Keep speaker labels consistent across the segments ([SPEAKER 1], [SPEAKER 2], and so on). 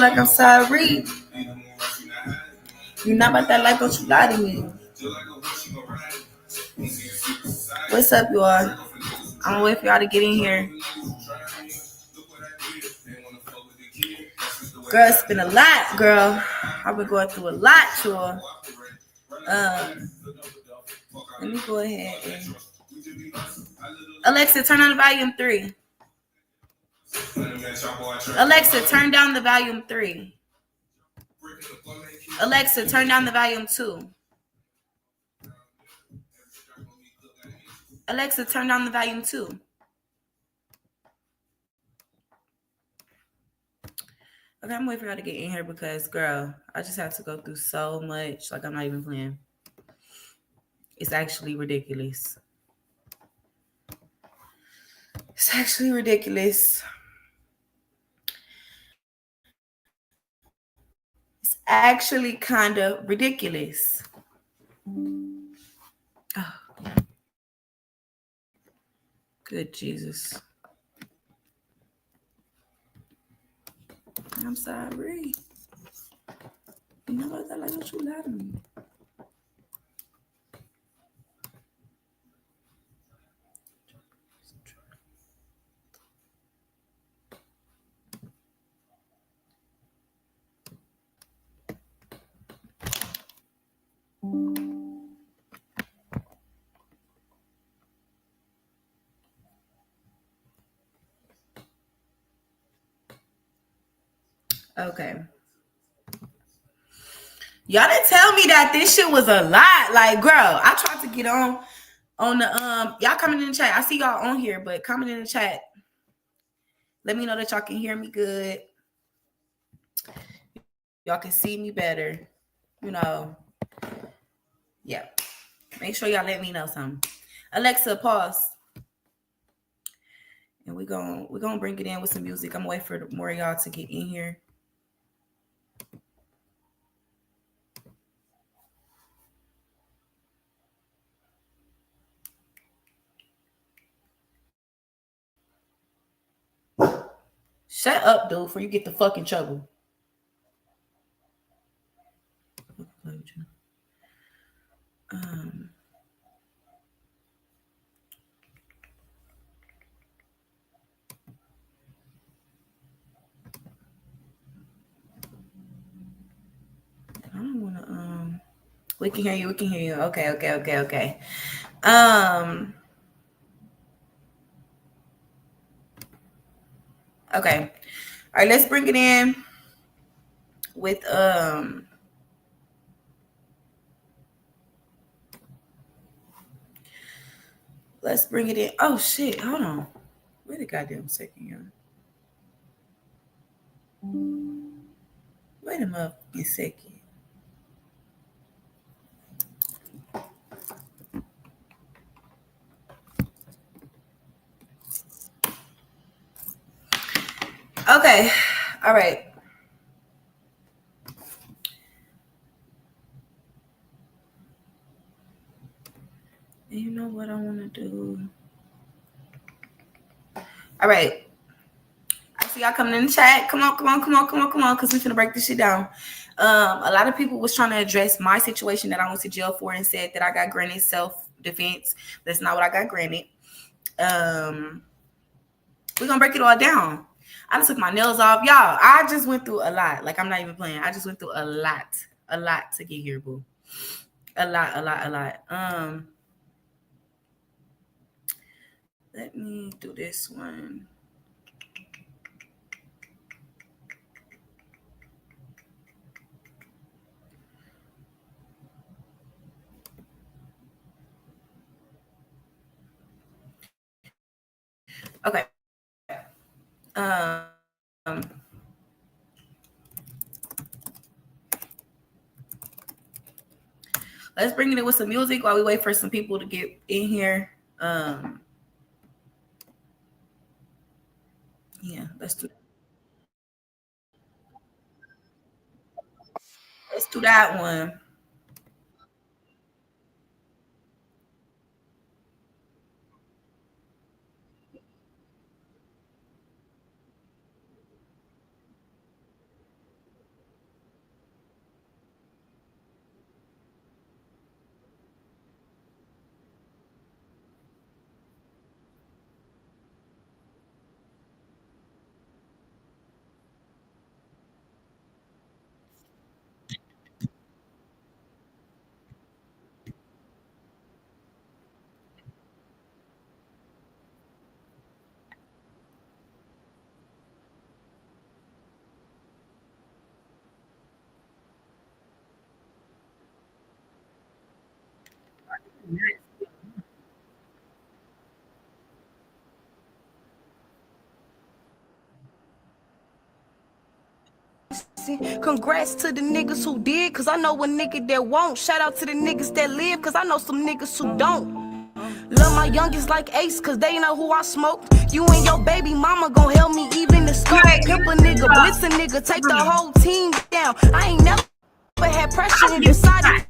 [SPEAKER 1] like I'm sorry. You're not about that life, don't you lie to me. What's up, y'all? I'm gonna wait for y'all to get in here. Girl, it's been a lot, girl. I've been going through a lot, y'all. Let me go ahead and Alexa, turn on the volume 3. Alexa, turn down the volume 3. Alexa, turn down the volume 2. Alexa, turn down the volume 2. Okay, I'm waiting for y'all to get in here because, girl, I just have to go through so much. Like, I'm not even playing. It's actually ridiculous. It's actually ridiculous. It's actually kind of ridiculous. Oh. Good Jesus. I'm sorry. You know what? I like what you lie to me. Okay. Y'all didn't tell me that this shit was a lot. Like, girl, I tried to get on the y'all comment in the chat. I see y'all on here, but comment in the chat. Let me know that y'all can hear me good. Y'all can see me better. You know. Yeah. Make sure y'all let me know something. Alexa, pause. And we're gonna bring it in with some music. I'm waiting for more of y'all to get in here. Shut up, dude, before you get the fucking trouble. I don't want to. We can hear you. We can hear you. Okay. Okay. All right. Let's bring it in with Let's bring it in. Oh shit! Hold on. Wait a goddamn second, y'all. Wait a motherfucking second. Okay. All right. And you know what I want to do? All right. I see y'all coming in the chat. Come on, because we're gonna break this shit down. A lot of people was trying to address my situation that I went to jail for and said that I got granted self-defense. That's not what I got granted. We're gonna break it all down. I just took my nails off. Y'all, I just went through a lot. Like, I'm not even playing. I just went through a lot to get here, boo. A lot. Let me do this one. Okay. Let's bring it in with some music while we wait for some people to get in here. Yeah, let's do that one.
[SPEAKER 2] Congrats to the niggas who did, cause I know a nigga that won't. Shout out to the niggas that live, cause I know some niggas who don't. Love my youngest like Ace, cause they know who I smoked. You and your baby mama gon' help me even the scope. Pimp a nigga, blitz a nigga, take the whole team down. I ain't never had pressure and decided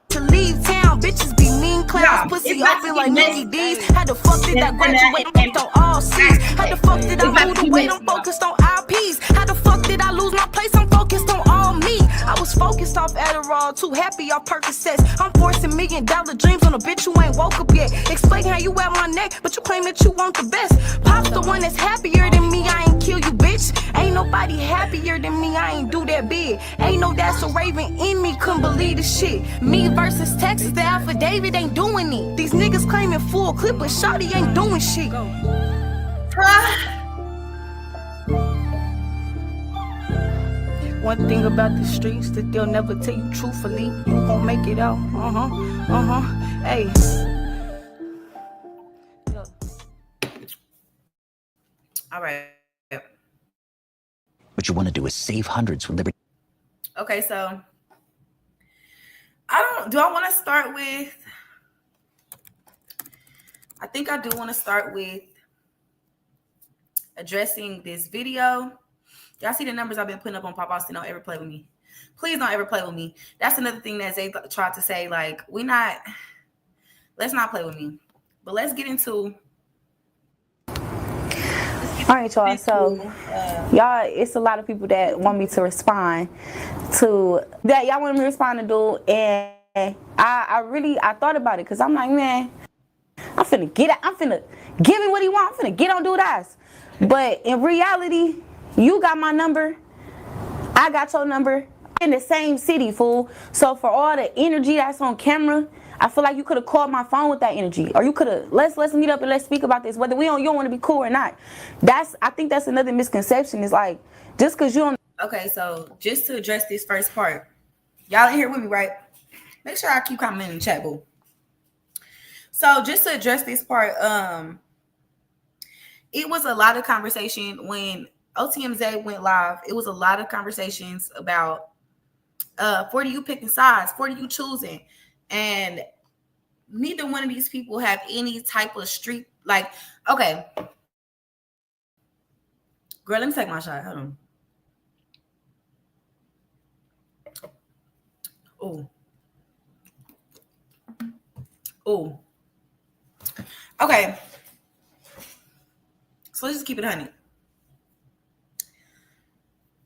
[SPEAKER 2] to leave town. Bitches be mean clowns, pussy open like Mickey D's. How the fuck did I graduate? I'm focused on all C's. How the fuck did I move the weight? I'm focused on IPs. How the fuck did I lose my place? I'm focused on all me. I was focused off Adderall, too happy off Percocets. I'm forcing $1 million dreams on a bitch who ain't woke up yet. Explain how you at my neck, but you claim that you want the best. Pop's the one that's happier than me. I ain't kill you, bitch. Ain't nobody happier than me. I ain't do that big. Ain't no that's a raven in me. Couldn't believe the shit. Me versus Texas, the affidavit ain't doing it. These niggas claiming full clip, but shawty ain't doing shit. One thing about the streets that they'll never tell you truthfully. You gon' make it out. Hey.
[SPEAKER 1] All right.
[SPEAKER 3] What you want to do is save hundreds with Liberty.
[SPEAKER 1] Okay, so do I want to start with, I think I do want to start with addressing this video. Y'all see the numbers I've been putting up on Pop Austin? Don't ever play with me. Please don't ever play with me. That's another thing that they tried to say, like, let's not play with me. But let's get into.
[SPEAKER 4] All right, y'all. So, y'all, it's a lot of people that want me to respond to that. Y'all want me to respond to dude, and I thought about it because I'm like, man, I'm finna give him what he want. I'm finna get on dude's ass. But in reality, you got my number, I got your number, in the same city, fool. So for all the energy that's on camera, I feel like you could have called my phone with that energy, or you could have let's meet up and let's speak about this. Whether you don't want to be cool or not. I think that's another misconception. Is like just because you don't.
[SPEAKER 1] Okay, so just to address this first part, y'all in here with me, right? Make sure I keep commenting in the chat, boo. So just to address this part, it was a lot of conversation when OTMZ went live. It was a lot of conversations about 40 you picking sides, 40 you choosing. And neither one of these people have any type of street, like, okay. Girl, let me take my shot. Hold on. Oh. Okay. So let's just keep it 100.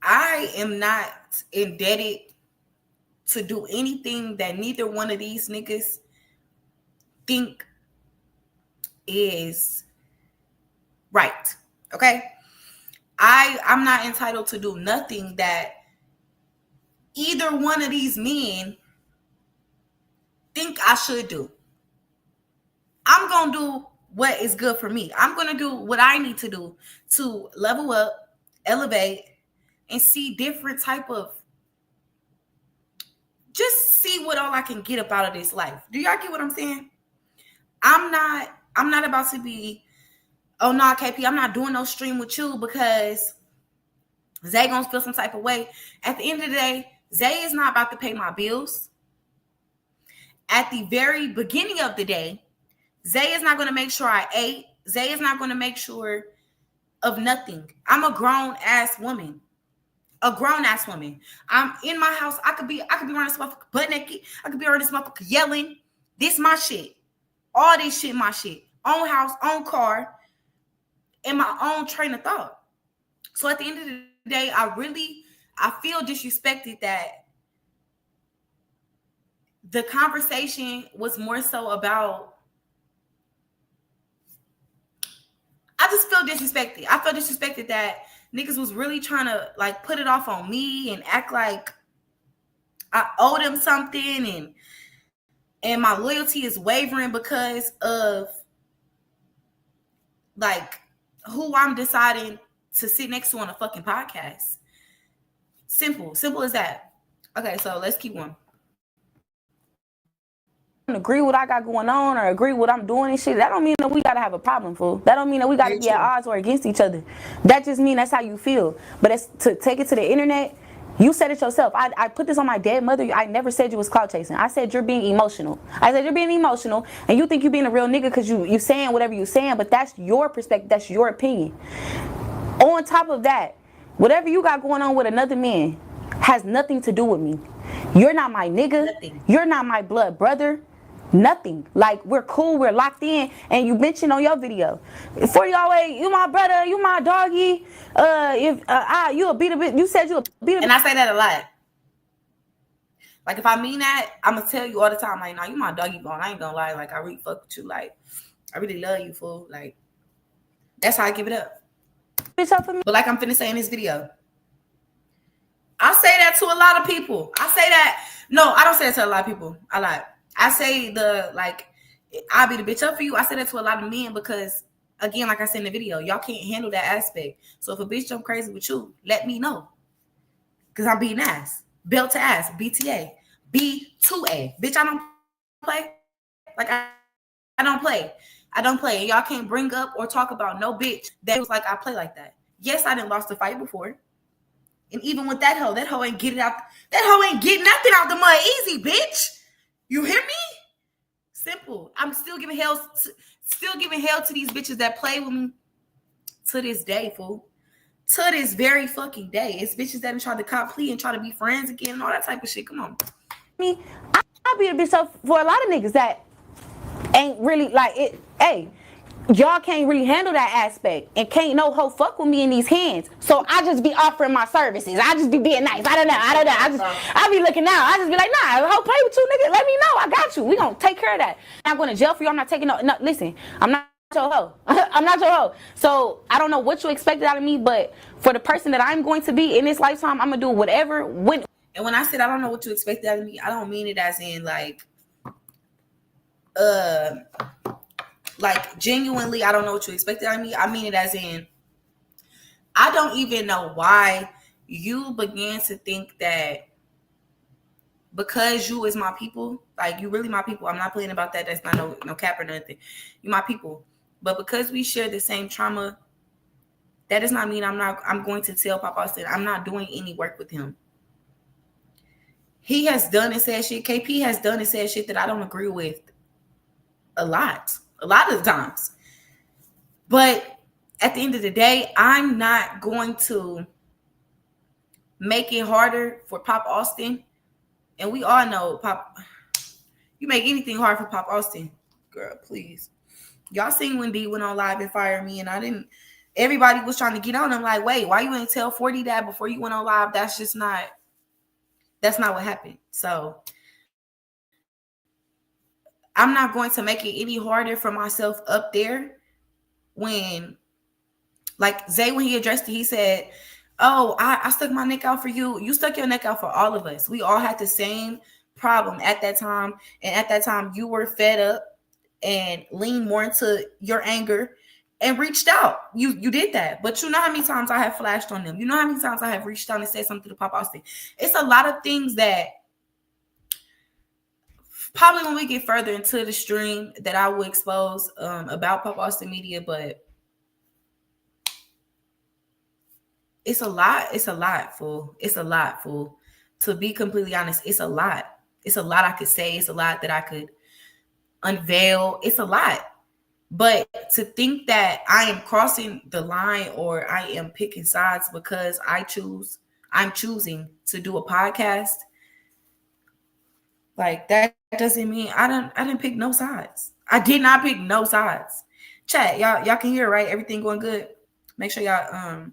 [SPEAKER 1] I am not indebted to do anything that neither one of these niggas think is right. Okay? I'm not entitled to do nothing that either one of these men think I should do. I'm going to do what is good for me. I'm going to do what I need to do to level up, elevate, and see different type of, just see what all I can get up out of this life. Do y'all get what I'm saying? I'm not about to be, oh no, KP, I'm not doing no stream with you because Zay gonna feel some type of way. At the end of the day, Zay is not about to pay my bills. At the very beginning of the day, Zay is not going to make sure I ate. Zay is not going to make sure of nothing. I'm a grown ass woman. I'm in my house. I could be around this motherfucker butt naked. I could be around this motherfucker yelling. This my shit. All this shit my shit. Own house, own car, and my own train of thought. So at the end of the day, I feel disrespected that the conversation was more so about, I just feel disrespected. I feel disrespected that niggas was really trying to like put it off on me and act like I owe them something and my loyalty is wavering because of like who I'm deciding to sit next to on a fucking podcast. Simple as that. Okay, so let's keep on.
[SPEAKER 4] agree with what I got going on or agree with what I'm doing and shit, that don't mean that we gotta have a problem, fool. That don't mean that we gotta be at odds or against each other. That just mean that's how you feel. But it's to take it to the internet. You said it yourself. I put this on my dead mother. I never said you was clout chasing. I said you're being emotional. I said you're being emotional, and you think you're being a real nigga because you saying whatever you saying, but that's your perspective. That's your opinion. On top of that, whatever you got going on with another man has nothing to do with me. You're not my nigga. Nothing. You're not my blood brother. Nothing. Like, we're cool, we're locked in, and you mentioned on your video, 40 always, you my brother, you my doggy. You'll beat a bit. You said you'll beat a bit.
[SPEAKER 1] And I say that a lot. Like, if I mean that, I'm gonna tell you all the time, like, nah, you my doggy bone. I ain't gonna lie. Like, I really fuck with you. Like, I really love you, fool. Like, that's how I give it up.
[SPEAKER 4] Bitch up for me.
[SPEAKER 1] But like I'm finna say in this video, I say that to a lot of people. I say that. No, I don't say that to a lot of people. I lie. I say I'll be the bitch up for you. I say that to a lot of men because, again, like I said in the video, y'all can't handle that aspect. So if a bitch jump crazy with you, let me know. Because I'm beating ass. Belt to ass. BTA. B2A. Bitch, I don't play. Like, I don't play. I don't play. And y'all can't bring up or talk about no bitch that was like I play like that. Yes, I didn't lost a fight before. And even with that hoe ain't getting out. That hoe ain't getting nothing out the mud easy, bitch. You hear me? Simple. I'm still giving hell to these bitches that play with me to this day, fool. To this very fucking day. It's bitches that try to cop plea and try to be friends again and all that type of shit. Come on.
[SPEAKER 4] I'll be a bitch up for a lot of niggas that ain't really like it. Hey, y'all can't really handle that aspect and can't no hoe fuck with me in these hands. So I just be offering my services. I just be being nice. I don't know. I be looking out. I just be like, nah, hoe play with you, nigga. Let me know. I got you. We gonna take care of that. I'm going to jail for you. I'm not taking no. Listen, I'm not your hoe. I'm not your hoe. So I don't know what you expected out of me, but for the person that I'm going to be in this lifetime, I'm gonna do whatever.
[SPEAKER 1] And when I said I don't know what you expected out of me, I don't mean it as in like genuinely, I don't know what you expected out of me. I mean it as in, I don't even know why you began to think that because you is my people, like you really my people. I'm not playing about that. That's not no cap or nothing. You my people. But because we share the same trauma, that does not mean I'm going to tell Pop Austin I'm not doing any work with him. He has done and said shit. KP has done and said shit that I don't agree with a lot of the times. But at the end of the day, I'm not going to make it harder for Pop Austin. And we all know you make anything hard for Pop Austin, girl, please. Y'all seen when D went on live and fired me, and everybody was trying to get on him like, wait, why you ain't tell 40 that before you went on live? That's not what happened. So I'm not going to make it any harder for myself up there when, like Zay, when he addressed it, he said, oh, I stuck my neck out for you. You stuck your neck out for all of us. We all had the same problem at that time. And at that time, you were fed up and leaned more into your anger and reached out. You did that. But you know how many times I have flashed on them. You know how many times I have reached out and said something to Pop Austin. It's a lot of things that probably when we get further into the stream that I will expose about Pop Austin Media, but it's a lot, fool. It's a lot, fool. To be completely honest, it's a lot. It's a lot I could say. It's a lot that I could unveil. It's a lot. But to think that I am crossing the line or I am picking sides because I'm choosing to do a podcast, like that doesn't mean I didn't pick no sides. I did not pick no sides. Chat, y'all can hear, right? Everything going good. Make sure y'all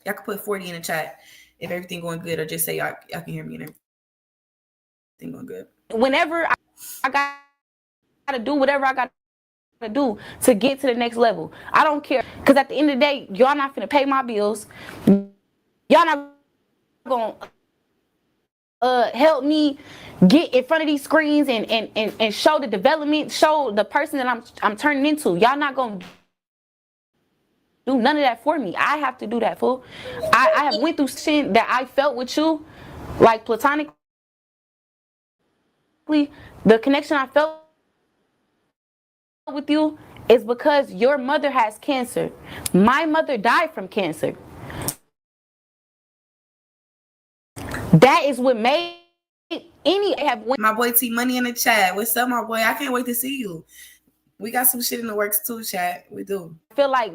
[SPEAKER 1] can put 40 in the chat if everything going good, or just say y'all can hear me and everything going good.
[SPEAKER 4] Whenever I got to do whatever I got to do to get to the next level, I don't care. Because at the end of the day, y'all not finna pay my bills. Y'all not gonna help me get in front of these screens and show the development, show the person that I'm turning into. Y'all not gonna do none of that for me. I have to do that, fool. I have went through shit that I felt with you, like platonic. the connection I felt with you is because your mother has cancer. My mother died from cancer. That is what made any have went.
[SPEAKER 1] My boy T Money in the chat. What's up, my boy? I can't wait to see you. We got some shit in the works too, chat. We do.
[SPEAKER 4] I feel like,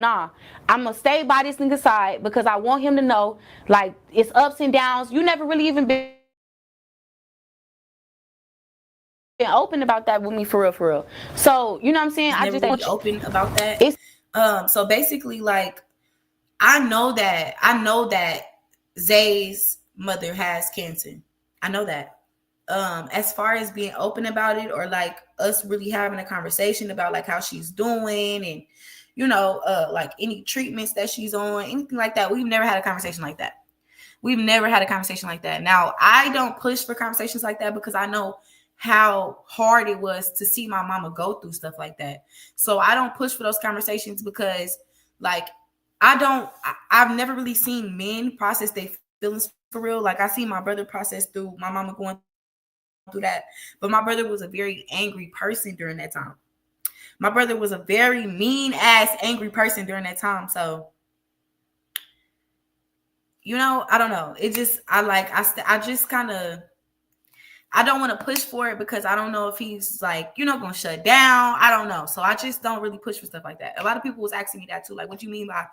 [SPEAKER 4] nah, I'm gonna stay by this nigga side because I want him to know, like, it's ups and downs. You never really even been open about that with me for real. So, you know what I'm saying?
[SPEAKER 1] I just really open about that. So basically, like, I know that Zay's mother has cancer. I know that. As far as being open about it, or like us really having a conversation about like how she's doing and, you know, like any treatments that she's on, anything like that, we've never had a conversation like that. We've never had a conversation like that. Now, I don't push for conversations like that because I know how hard it was to see my mama go through stuff like that. So I don't push for those conversations because, like, I've never really seen men process their feelings for real. Like, I see my brother process through my mama going through that. But my brother was a very angry person during that time. My brother was a very mean ass angry person during that time. So, you know, I don't know. It just, I just kind of, I don't want to push for it because I don't know if he's like, you know, going to shut down. I don't know. So I just don't really push for stuff like that. A lot of people was asking me that too. Like, what do you mean by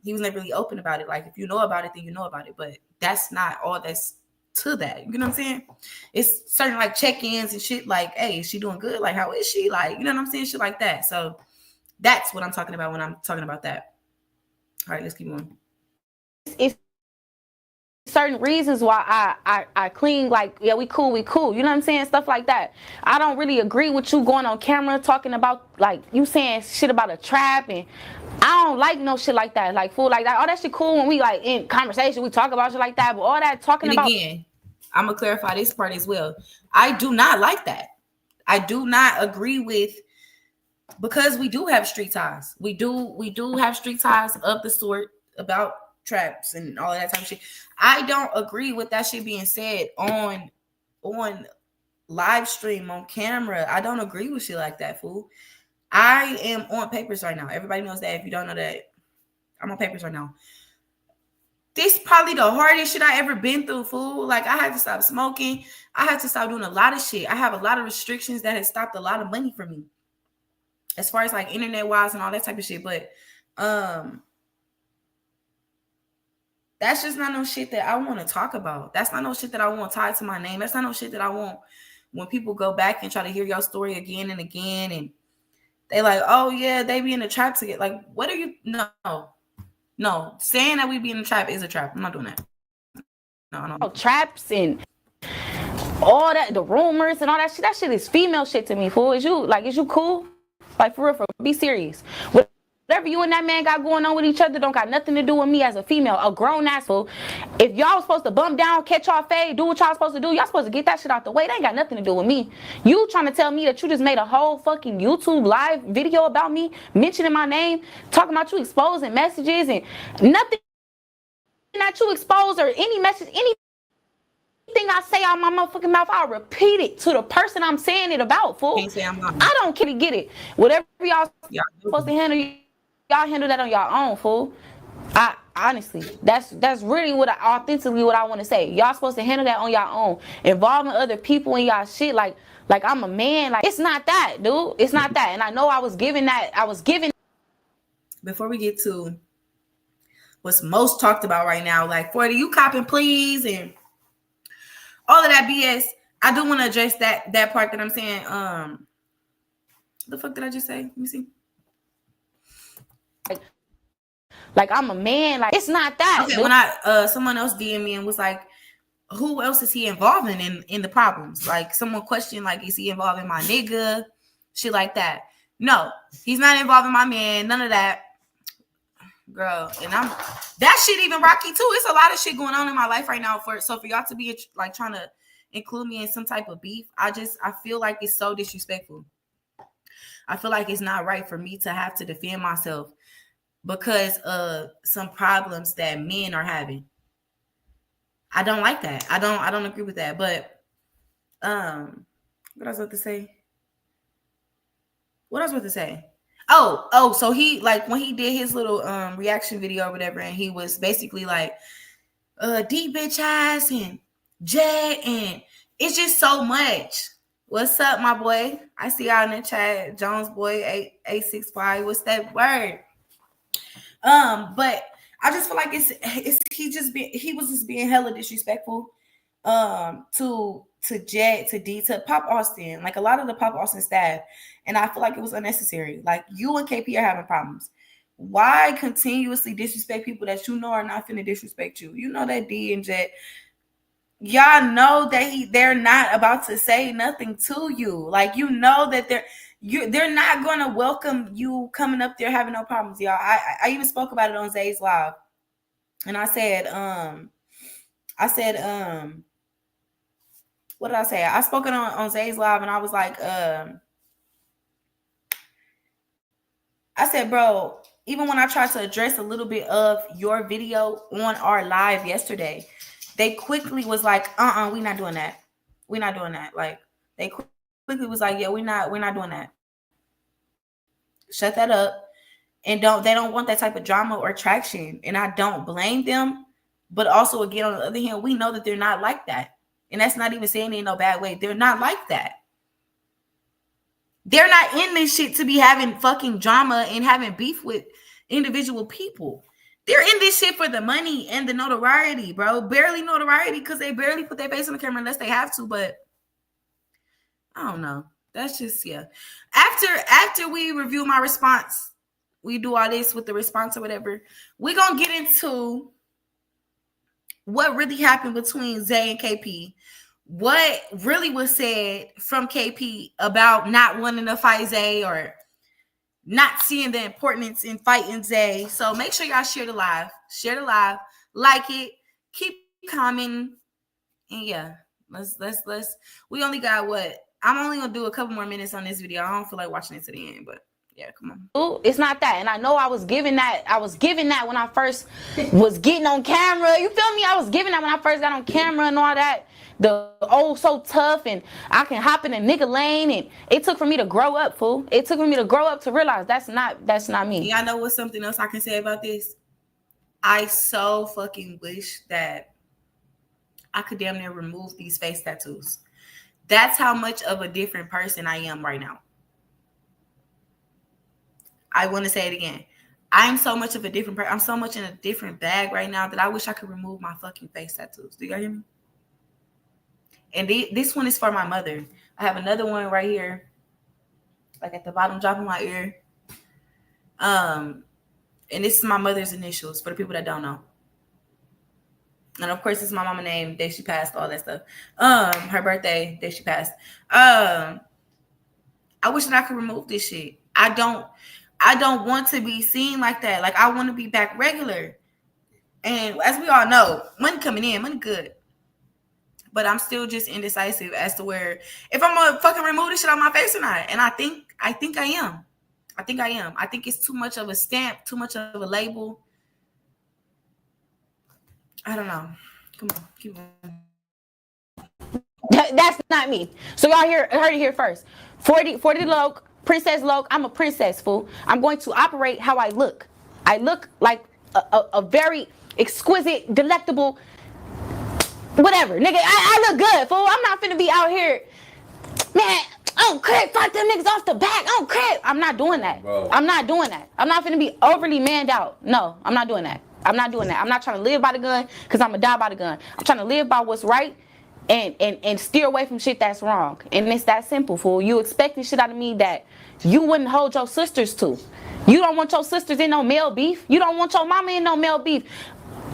[SPEAKER 1] he was never really open about it? Like, if you know about it, then you know about it. But that's not all that's to that. You know what I'm saying? It's certain like check-ins and shit like, hey, is she doing good? Like, how is she? Like, you know what I'm saying? Shit like that. So that's what I'm talking about when I'm talking about that. All right, let's keep going.
[SPEAKER 4] It's certain reasons why I cling, like, yeah, we cool, you know what I'm saying, stuff like that. I don't really agree with you going on camera talking about, like, you saying shit about a trap, and I don't like no shit like that, like, fool, like that. All that shit cool when we like in conversation, we talk about shit like that, but all that talking
[SPEAKER 1] and
[SPEAKER 4] about,
[SPEAKER 1] again, I'm gonna clarify this part as well. I do not like that. I do not agree with, because we do have street ties. We do have street ties of the sort about traps and all of that type of shit. I don't agree with that shit being said on live stream, on camera. I don't agree with shit like that, fool. I am on papers right now. Everybody knows that. If you don't know that, I'm on papers right now. This probably the hardest shit I ever been through, fool. Like, I had to stop smoking. I had to stop doing a lot of shit. I have a lot of restrictions that have stopped a lot of money from me, as far as like internet wise and all that type of shit. But that's just not no shit that I want to talk about. That's not no shit that I want tied to my name. That's not no shit that I want when people go back and try to hear your story again and again, and they like, oh yeah, they be in the trap to get, like, what are you? No. Saying that we be in the trap is a trap. I'm not doing that. No.
[SPEAKER 4] Traps and all that, the rumors and all that shit. That shit is female shit to me, fool. Is you cool? Like, for real, be serious. Whatever you and that man got going on with each other don't got nothing to do with me as a female, a grown ass fool. If y'all was supposed to bump down, catch y'all fade, do what y'all supposed to do, y'all supposed to get that shit out the way. That ain't got nothing to do with me. You trying to tell me that you just made a whole fucking YouTube live video about me, mentioning my name, talking about you exposing messages, and nothing that you expose or any message, anything I say out my motherfucking mouth, I'll repeat it to the person I'm saying it about, fool.
[SPEAKER 1] Can't say I'm not.
[SPEAKER 4] I don't care to get it. Whatever y'all supposed to handle, y'all handle that on your own, fool. I honestly, that's really authentically what I want to say. Y'all supposed to handle that on your own. Involving other people in y'all shit, like I'm a man. Like, it's not that, dude. It's not that. And I know I was giving.
[SPEAKER 1] Before we get to what's most talked about right now, like, 40, you copping please and all of that BS, I do want to address that part that I'm saying. The fuck did I just say? Let me see.
[SPEAKER 4] Like, I'm a man. Like, it's not that.
[SPEAKER 1] Okay,
[SPEAKER 4] dude.
[SPEAKER 1] when someone else DM me and was like, who else is he involving in the problems? Like, someone questioned, like, is he involving my nigga? Shit like that. No, he's not involving my man. None of that. Girl, and that shit even rocky too. It's a lot of shit going on in my life right now for y'all to be like trying to include me in some type of beef. I feel like it's so disrespectful. I feel like it's not right for me to have to defend myself because of some problems that men are having. I don't like that. I don't agree with that. But What I was about to say? What I was about to say? Oh, so he like when he did his little reaction video or whatever, and he was basically like, D bitch ass and Jet, and it's just so much. What's up, my boy? I see y'all in the chat. Jones boy 865. What's that word? But I just feel like it's he was just being hella disrespectful to Jet, to D, to Pop Austin, like a lot of the Pop Austin staff, and I feel like it was unnecessary. Like, you and KP are having problems. Why continuously disrespect people that you know are not finna disrespect you? You know that D and Jet, y'all know that they're not about to say nothing to you. Like, you know that they're not gonna welcome you coming up there having no problems, y'all. I even spoke about it on Zay's live, and I said what did I say? I spoke it on Zay's live, and I was like, I said, bro, even when I tried to address a little bit of your video on our live yesterday, they quickly was like, we not doing that. We're not doing that. Like, they quickly was like, yeah, we're not doing that. Shut that up. And they don't want that type of drama or traction. And I don't blame them. But also, again, on the other hand, we know that they're not like that. And that's not even saying it in no bad way. They're not like that. They're not in this shit to be having fucking drama and having beef with individual people. They're in this shit for the money and the notoriety, bro. Barely notoriety because they barely put their face on the camera unless they have to. But I don't know. That's just, yeah. After we review my response, we do all this with the response or whatever, we're going to get into what really happened between Zay and KP. What really was said from KP about not wanting to fight Zay or not seeing the importance in fighting Zay. So make sure y'all share the live, like it, keep commenting, and yeah, let's. We only got what? I'm only gonna do a couple more minutes on this video. I don't feel like watching it to the end, but yeah, come on.
[SPEAKER 4] Ooh, it's not that. And I know I was giving that when I first was getting on camera. You feel me? I was giving that when I first got on camera and all that. The so tough, and I can hop in a nigga lane, and it took for me to grow up, fool. It took for me to grow up to realize that's not me.
[SPEAKER 1] Yeah, I know what's something else I can say about this. I so fucking wish that I could damn near remove these face tattoos. That's how much of a different person I am right now. I want to say it again. I'm so much of a different person. I'm so much in a different bag right now that I wish I could remove my fucking face tattoos. Do y'all hear me? And this one is for my mother. I have another one right here, like at the bottom drop of my ear. And this is my mother's initials for the people that don't know. And of course, it's my mama name, day she passed, all that stuff. Her birthday, day she passed. I wish that I could remove this shit. I don't want to be seen like that. Like, I want to be back regular. And as we all know, money coming in, money good. But I'm still just indecisive as to where if I'm gonna fucking remove this shit on my face or not. And I think I am. I think it's too much of a stamp, too much of a label. I don't know. Come on, keep on.
[SPEAKER 4] That's not me. So y'all heard it here first. 40 Loke, Princess Loke. I'm a princess, fool. I'm going to operate how I look. I look like a very exquisite, delectable, whatever, nigga. I look good, fool. I'm not finna be out here, man. Oh, crap, fight them niggas off the back. Oh, crap. I'm not doing that. Bro. I'm not doing that. I'm not finna be overly manned out. No, I'm not doing that. I'm not trying to live by the gun because I'm gonna die by the gun. I'm trying to live by what's right and steer away from shit that's wrong. And it's that simple, fool. You expecting shit out of me that you wouldn't hold your sisters to. You don't want your sisters in no male beef. You don't want your mama in no male beef.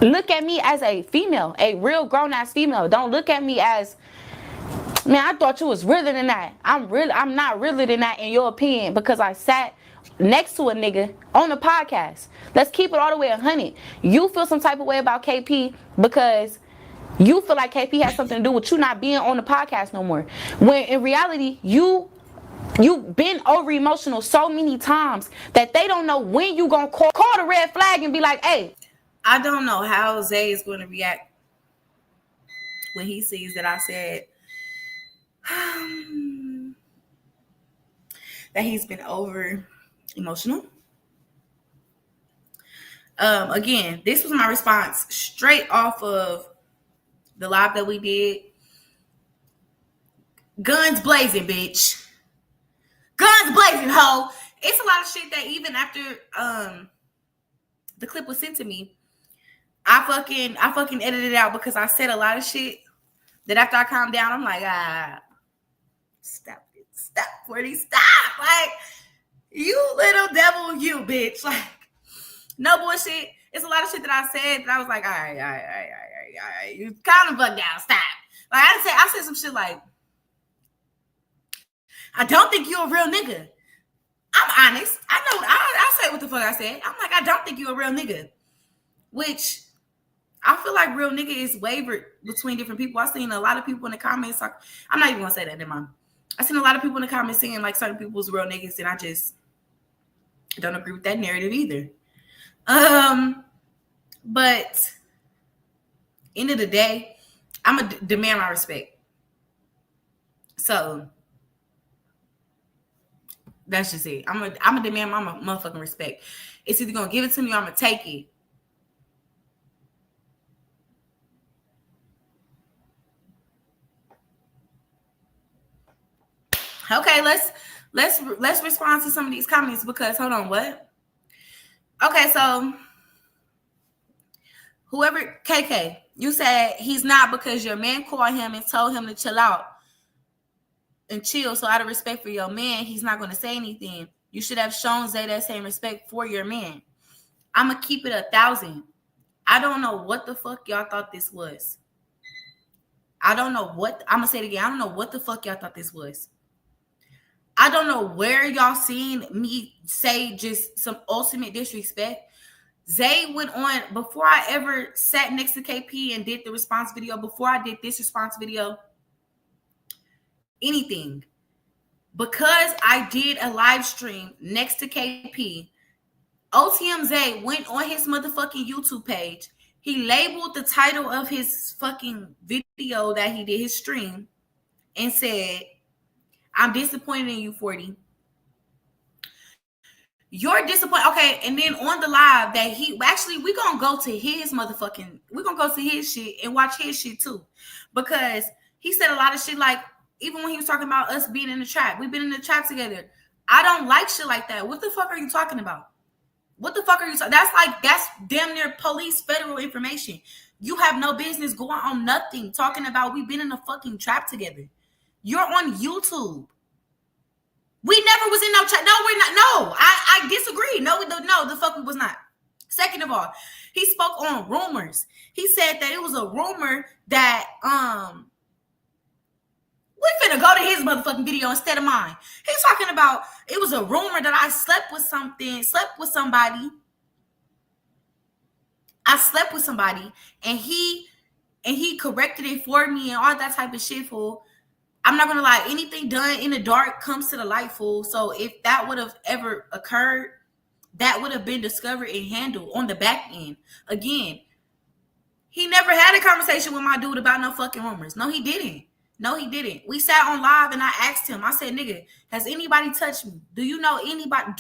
[SPEAKER 4] Look at me as a female, a real grown-ass female. Don't look at me as, man, I thought you was realer than that. I'm not realer than that in your opinion because I sat next to a nigga on the podcast. Let's keep it all the way 100. You feel some type of way about KP because you feel like KP has something to do with you not being on the podcast no more. When in reality, you've been over emotional so many times that they don't know when you gonna call the red flag and be like, hey.
[SPEAKER 1] I don't know how Zay is going to react when he sees that I said that he's been over emotional. Again, this was my response straight off of the live that we did. Guns blazing, bitch. Guns blazing, ho. It's a lot of shit that even after the clip was sent to me, I fucking edited it out because I said a lot of shit that after I calmed down, I'm like, stop it. Stop, Forty, stop. Like, you little devil, you bitch. Like, no bullshit. It's a lot of shit that I said that I was like, all right. You kind of bugged out. Stop. Like, I said some shit like, I don't think you're a real nigga. I'm honest. I know. I say what the fuck I said. I'm like, I don't think you're a real nigga. Which I feel like real nigga is wavered between different people. I've seen a lot of people in the comments. I'm not even gonna say that, never mind. I've seen a lot of people in the comments saying like certain people's real niggas, and I just don't agree with that narrative either. But end of the day, I'm gonna demand my respect. So that's just it. I'm gonna demand my motherfucking respect. It's either gonna give it to me or I'm gonna take it. Okay, let's respond to some of these comments because hold on, what? Okay, so whoever KK, you said he's not because your man called him and told him to chill out and chill. So out of respect for your man, he's not going to say anything. You should have shown Zay that same respect for your man. I'm gonna keep it 1,000. I don't know what the fuck y'all thought this was. I'm gonna say it again. I don't know what the fuck y'all thought this was. I don't know where y'all seen me say just some ultimate disrespect. Zay went on before I ever sat next to KP and did the response video, before I did this response video, anything. Because I did a live stream next to KP, OTM Zay went on his motherfucking YouTube page. He labeled the title of his fucking video that he did, his stream, and said, I'm disappointed in you, 40. You're disappointed. Okay, and then on the live that we're gonna go to his motherfucking, we're gonna go to his shit and watch his shit too. Because he said a lot of shit like, even when he was talking about us being in the trap, we've been in the trap together. I don't like shit like that. What the fuck are you talking about? What the fuck are you talking? That's damn near police federal information. You have no business going on nothing talking about we've been in a fucking trap together. You're on YouTube. We never was in no trap. No, we're not. No, I disagree. No, the fuck we was not. Second of all, he spoke on rumors. He said that it was a rumor that we finna go to his motherfucking video instead of mine. He's talking about it was a rumor that I slept with somebody. I slept with somebody, and he corrected it for me and all that type of shit, fool. I'm not gonna lie, anything done in the dark comes to the light, fool. So if that would have ever occurred, that would have been discovered and handled on the back end. Again, he never had a conversation with my dude about no fucking rumors. No, he didn't. We sat on live and I asked him, I said, nigga, has anybody touched me? Do you know anybody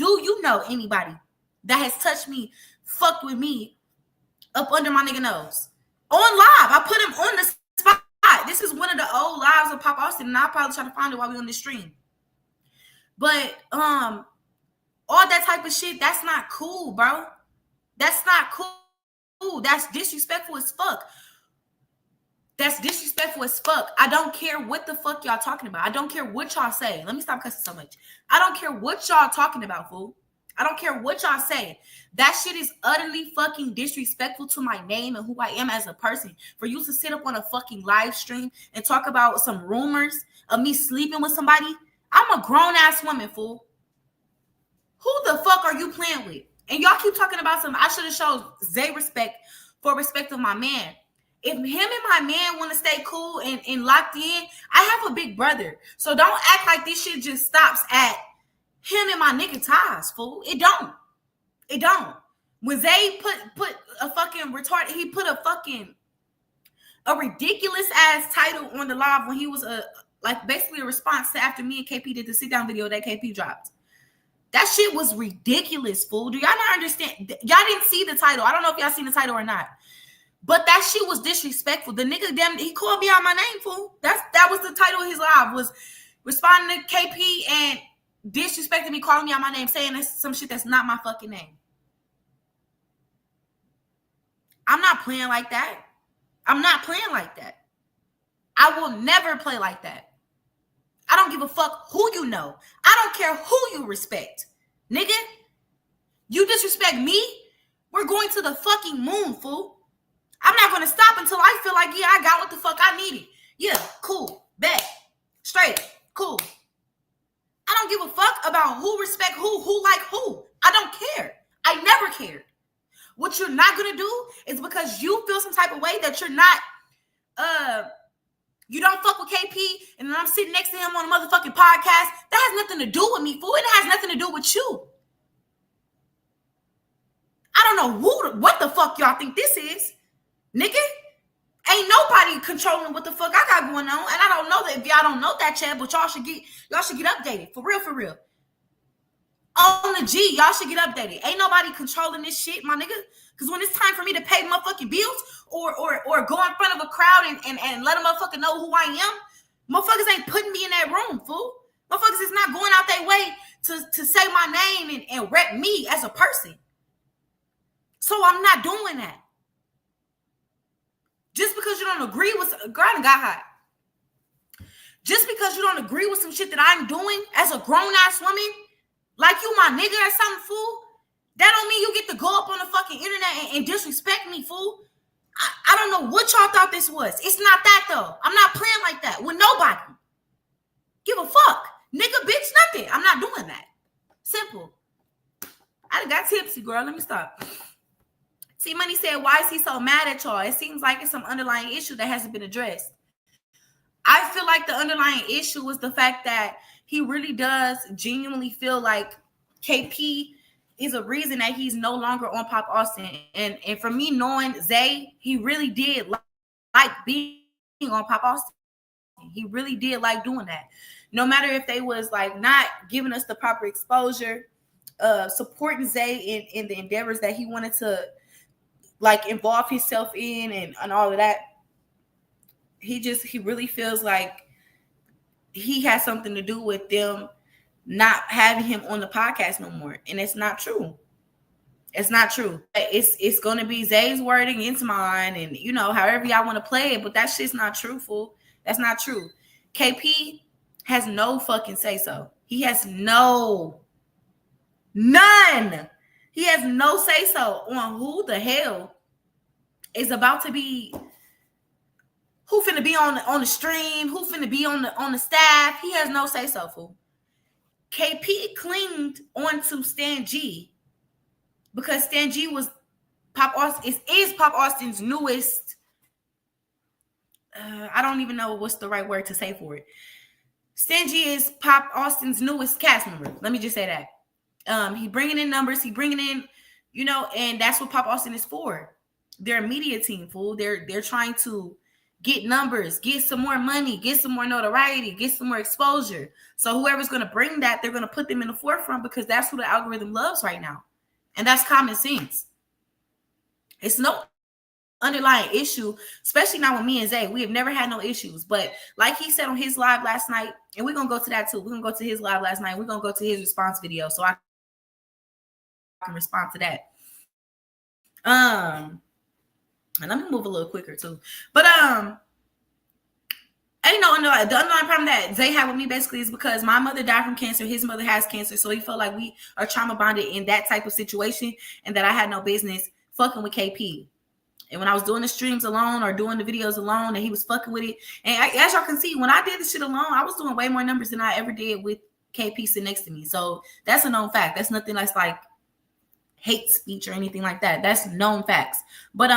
[SPEAKER 1] that has touched me, fucked with me up under my nigga nose? On live, I put him on the spot. This is one of the old lives of Pop Austin, and I'll probably try to find it while we're on this stream. But all that type of shit, that's not cool, bro. That's not cool. That's disrespectful as fuck. I don't care what the fuck y'all talking about. I don't care what y'all say. Let me stop cussing so much. I don't care what y'all talking about, fool. I don't care what y'all say. That shit is utterly fucking disrespectful to my name and who I am as a person. For you to sit up on a fucking live stream and talk about some rumors of me sleeping with somebody. I'm a grown-ass woman, fool. Who the fuck are you playing with? And y'all keep talking about some, I should have showed Zay respect for respect of my man. If him and my man want to stay cool and locked in, I have a big brother. So don't act like this shit just stops at him and my nigga ties, fool. It don't. When Zay put a fucking retarded, he put a ridiculous ass title on the live when he was basically a response to after me and KP did the sit down video that KP dropped. That shit was ridiculous, fool. Do y'all not understand? Y'all didn't see the title. I don't know if y'all seen the title or not. But that shit was disrespectful. The nigga, damn, he called me out my name, fool. That was the title of his live, was responding to KP and disrespecting me, calling me out my name, saying some shit that's not my fucking name. I'm not playing like that. I'm not playing like that. I will never play like that. I don't give a fuck who you know. I don't care who you respect. Nigga, you disrespect me, we're going to the fucking moon, fool. I'm not going to stop until I feel like, yeah, I got what the fuck I needed. Yeah, cool, bet, straight, cool. I don't give a fuck about who respect who like who. I don't care. I never cared. What you're not going to do is because you feel some type of way that you're not, you don't fuck with KP, and then I'm sitting next to him on a motherfucking podcast. That has nothing to do with me, fool. It has nothing to do with you. I don't know what the fuck y'all think this is, nigga. Ain't nobody controlling what the fuck I got going on, and I don't know that if y'all don't know that, Chad, but y'all should get updated for real. On the G, y'all should get updated. Ain't nobody controlling this shit, my nigga. Because when it's time for me to pay motherfucking bills or go in front of a crowd and let a motherfucker know who I am, motherfuckers ain't putting me in that room, fool. Motherfuckers is not going out their way to say my name and rep me as a person. So I'm not doing that. Just because you don't agree with, girl, I got hot. Just because you don't agree with some shit that I'm doing as a grown-ass woman, like you my nigga or something, fool, that don't mean you get to go up on the fucking internet and disrespect me, fool. I don't know what y'all thought this was. It's not that, though. I'm not playing like that with nobody. Give a fuck. Nigga, bitch, nothing. I'm not doing that. Simple. I got tipsy, girl. Let me stop. See, Money said, why is he so mad at y'all? It seems like it's some underlying issue that hasn't been addressed. I feel like the underlying issue was the fact that he really does genuinely feel like KP is a reason that he's no longer on Pop Austin. And for me, knowing Zay, he really did like being on Pop Austin. He really did like doing that. No matter if they was like not giving us the proper exposure, supporting Zay in the endeavors that he wanted to like involve himself in and all of that. He really feels like he has something to do with them not having him on the podcast no more. And it's not true. It's not true. It's going to be Zay's word against mine and, you know, however y'all want to play it. But that shit's not truthful. That's not true. KP has no fucking say-so. He has none. He has no say-so on who the hell is about to be, who finna be on the stream, who finna be on the staff. He has no say-so, fool. KP clinged onto Stan G because Stan G was Pop Austin is Pop Austin's newest. I don't even know what's the right word to say for it. Stan G is Pop Austin's newest cast member. Let me just say that. He bringing in numbers. He bringing in, you know, and that's what Pop Austin is for. They're a media team, fool. They're trying to get numbers, get some more money, get some more notoriety, get some more exposure. So whoever's going to bring that, they're going to put them in the forefront because that's who the algorithm loves right now. And that's common sense. It's no underlying issue, especially not with me and Zay. We have never had no issues. But like he said on his live last night, and we're going to go to that too. We're going to go to his live last night. We're going to go to his response video so I can respond to that. And let me move a little quicker too. But ain't no the underlying problem that Zay had with me basically is because my mother died from cancer, his mother has cancer, so he felt like we are trauma bonded in that type of situation, and that I had no business fucking with KP. And when I was doing the streams alone or doing the videos alone, and he was fucking with it, and as y'all can see, when I did the shit alone, I was doing way more numbers than I ever did with KP sitting next to me. So that's a known fact. That's nothing that's like hate speech or anything like that. That's known facts. But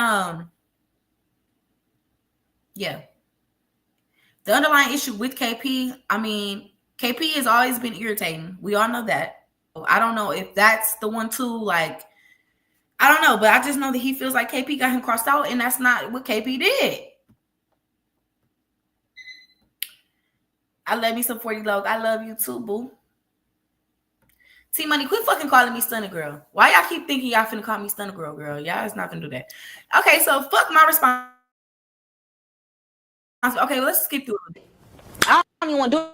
[SPEAKER 1] yeah. The underlying issue with KP, I mean, KP has always been irritating. We all know that. I don't know if that's the one too, like, I don't know, but I just know that he feels like KP got him crossed out, and that's not what KP did. I love me some 40 Log. I love you too, boo. T Money, quit fucking calling me Stunner Girl. Why y'all keep thinking y'all finna call me Stunner Girl? Y'all is not finna do that. Okay, so fuck my response. Okay, let's skip through it.
[SPEAKER 4] I don't even want to do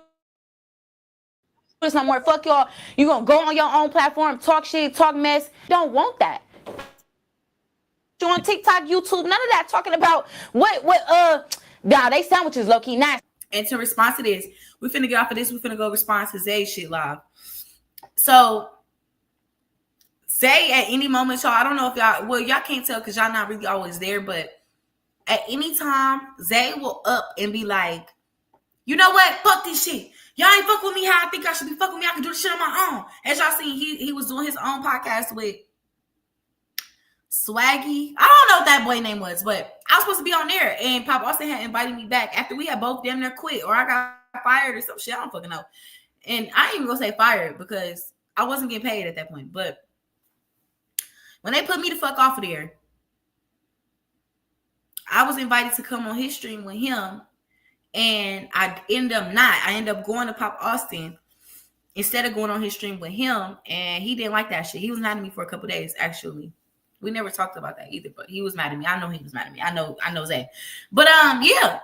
[SPEAKER 4] this no more. Fuck y'all. You gonna go on your own platform, talk shit, talk mess. Don't want that. You on TikTok, YouTube, none of that talking about nah, they sandwiches low key nice.
[SPEAKER 1] And to respond to this, we finna get off of this. We finna go respond to Zay shit live. So Zay at any moment, y'all, I don't know if y'all can't tell because y'all not really always there, but at any time, Zay will up and be like, you know what? Fuck this shit. Y'all ain't fuck with me how I think I should be fucking with me. I can do this shit on my own. As y'all see, he was doing his own podcast with Swaggy. I don't know what that boy name was, but I was supposed to be on there. And Pop Austin had invited me back after we had both damn near quit or I got fired or some shit. I don't fucking know. And I ain't even gonna say fired because I wasn't getting paid at that point. But when they put me the fuck off of there, I was invited to come on his stream with him. And I ended up not. I ended up going to Pop Austin instead of going on his stream with him. And he didn't like that shit. He was mad at me for a couple days, actually. We never talked about that either, but he was mad at me. I know he was mad at me. I know Zay. But yeah.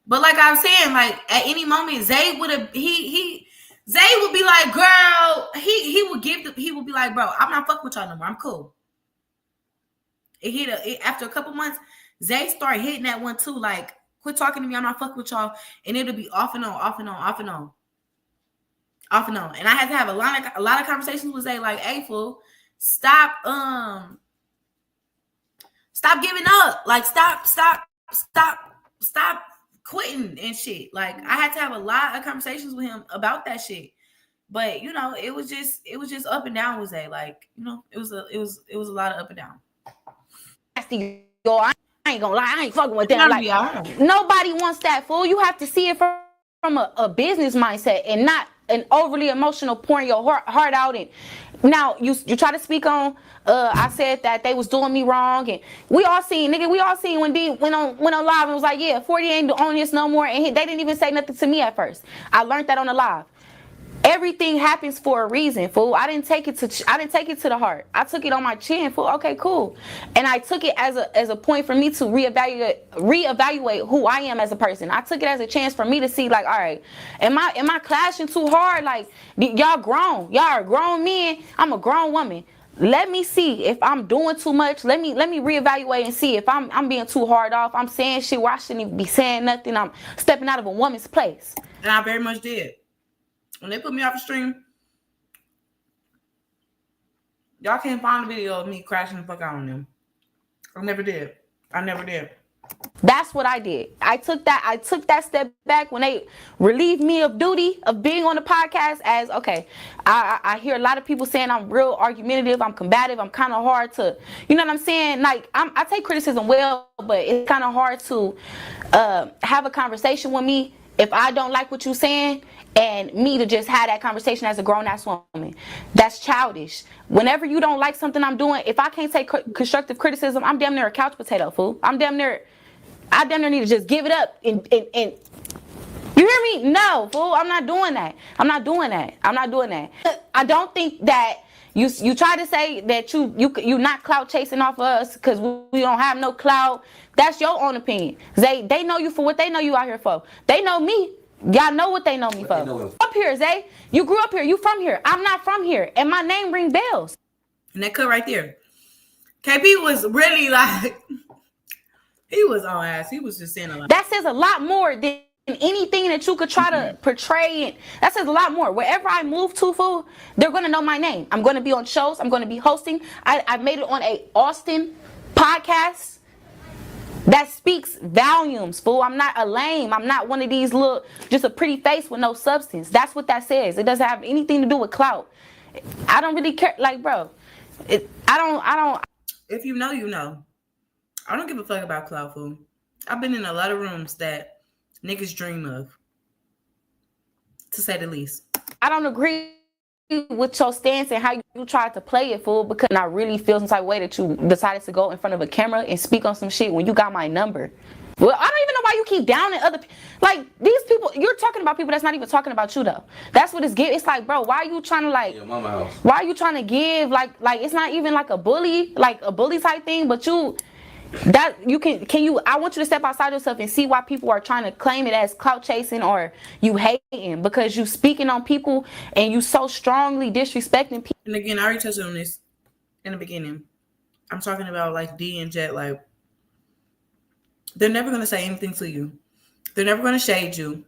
[SPEAKER 1] But like I was saying, like at any moment, Zay would have Zay would be like, girl, he would be like, bro, I'm not fucking with y'all no more. I'm cool. After a couple months, Zay started hitting that one too, like, quit talking to me. I'm not fucking with y'all. And it'll be off and on, off and on, off and on. Off and on. And I had to have a lot of conversations with Zay, like, hey, fool, stop giving up. Like, stop quitting and shit. Like, I had to have a lot of conversations with him about that shit. But, you know, it was just up and down with Zay. Like, you know, it was a lot of up and down.
[SPEAKER 4] Yo, I ain't gonna lie, I ain't fucking with them. Like, nobody wants that, fool. You have to see it from a business mindset and not an overly emotional pouring your heart out. And now you try to speak on I said that they was doing me wrong, and we all seen when D went on live and was like, yeah, 40 ain't on this no more, and they didn't even say nothing to me at first. I learned that on the live. Everything happens for a reason, fool. I didn't take it to the heart. I took it on my chin, fool. Okay, cool. And I took it as a point for me to reevaluate who I am as a person. I took it as a chance for me to see, like, all right, am I clashing too hard? Like, y'all grown. Y'all are grown men. I'm a grown woman. Let me see if I'm doing too much. Let me reevaluate and see if I'm being too hard off. I'm saying shit where I shouldn't even be saying nothing. I'm stepping out of a woman's place.
[SPEAKER 1] And I very much did. When they put me off the stream, y'all can't find a video of me crashing the fuck out on them. I never did.
[SPEAKER 4] That's what I did. I took that step back when they relieved me of duty of being on the podcast. As okay, I hear a lot of people saying I'm real argumentative, I'm combative, I'm kind of hard to, you know what I'm saying? Like I take criticism well, but it's kind of hard to have a conversation with me if I don't like what you're saying, and me to just have that conversation as a grown-ass woman. That's childish. Whenever you don't like something I'm doing, if I can't take constructive criticism, I'm damn near a couch potato, fool. I damn near need to just give it up and you hear me? No, fool. I'm not doing that. I don't think that you try to say that you not clout chasing off of us because we don't have no clout. That's your own opinion. They know you for what they know you out here for. They know me. Y'all know what they know me for. Up here, Zay. You grew up here. You from here. I'm not from here. And my name ring bells.
[SPEAKER 1] And that cut right there. KP was really like, he was on ass. He was just saying a lot.
[SPEAKER 4] That says a lot more than anything that you could try to portray. That says a lot more. Wherever I move to, fool, they're going to know my name. I'm going to be on shows. I'm going to be hosting. I made it on a Austin podcast. That speaks volumes, fool. I'm not a lame. I'm not one of these little, just a pretty face with no substance. That's what that says. It doesn't have anything to do with clout. I don't really care. Like, bro, I don't.
[SPEAKER 1] If you know, you know. I don't give a fuck about clout, fool. I've been in a lot of rooms that niggas dream of, to say the least.
[SPEAKER 4] I don't agree with your stance and how you tried to play it, fool, because I really feel some type of way that you decided to go in front of a camera and speak on some shit when you got my number. Well, I don't even know why you keep downing other people. Like, these people, you're talking about people that's not even talking about you, though. That's what it's giving. It's like, bro, why are you trying to, like,
[SPEAKER 5] Yeah, mama house.
[SPEAKER 4] why are you trying to give, like, it's not even like a bully type thing, but you, that, you can you, I want you to step outside yourself and see why people are trying to claim it as clout chasing or you hating, because you speaking on people and you so strongly disrespecting people.
[SPEAKER 1] And again, I already touched on this in the beginning. I'm talking about like D and Jet, like, they're never going to say anything to you. They're never going to shade you.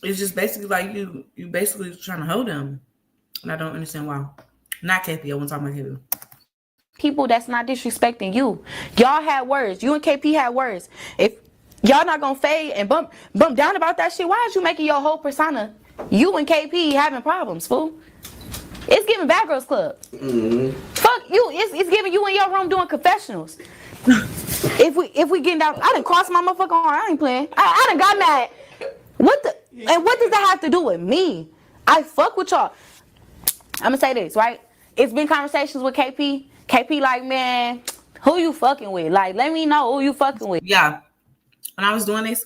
[SPEAKER 1] It's just basically like you basically trying to hold them. And I don't understand why. Not KP. I wasn't talking about KP.
[SPEAKER 4] People that's not disrespecting you. Y'all had words. You and KP had words. If y'all not going to fade and bump down about that shit, why is you making your whole persona you and KP having problems, fool? It's giving Bad Girls Club. Fuck you. It's giving you in your room doing confessionals. If we getting down, I done crossed my motherfucking arm. I ain't playing. I done got mad. What does that have to do with me? I fuck with y'all. I'm gonna say this, right? It's been conversations with KP. KP like, man, who you fucking with? Like, let me know who you fucking with.
[SPEAKER 1] Yeah. When I was doing this,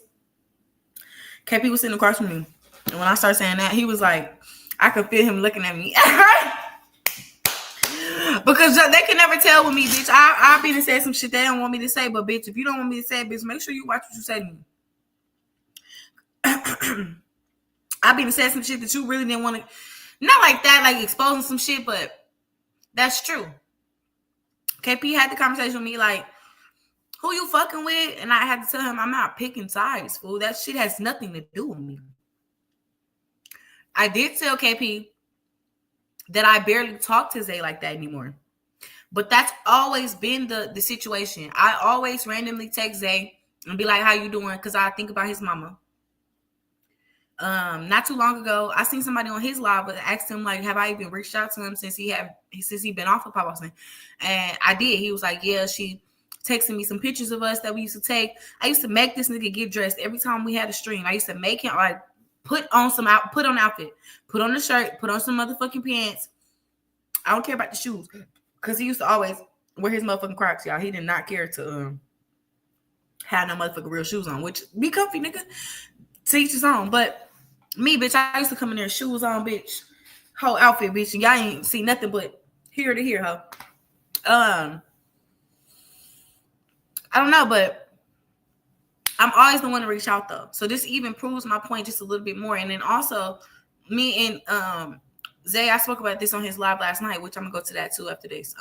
[SPEAKER 1] KP was sitting across from me. And when I started saying that, he was like, I could feel him looking at me. Because they can never tell with me, bitch. I've been and said some shit they don't want me to say, but bitch, if you don't want me to say it, bitch, make sure you watch what you say to me. I've been and said some shit that you really didn't want to, not like that, like exposing some shit, but that's true. KP had the conversation with me, like, who you fucking with? And I had to tell him I'm not picking sides, fool. That shit has nothing to do with me. I did tell KP that I barely talk to Zay like that anymore. But that's always been the situation. I always randomly text Zay and be like, how you doing? Because I think about his mama. Not too long ago, I seen somebody on his live, but asked him, like, have I even reached out to him since he been off of Pop Austin? And I did. He was like, yeah, she texted me some pictures of us that we used to take. I used to make this nigga get dressed every time we had a stream. I used to make him, like, put on outfit, put on the shirt, put on some motherfucking pants. I don't care about the shoes, because he used to always wear his motherfucking Crocs, y'all. He did not care to have no motherfucking real shoes on, which be comfy, nigga. To each his own. But me, bitch, I used to come in there, shoes on, bitch, whole outfit, bitch, and y'all ain't see nothing but here to here, ho. I don't know, but I'm always the one to reach out, though. So this even proves my point just a little bit more. And then also, me and Zay, I spoke about this on his live last night, which I'm gonna go to that too after this.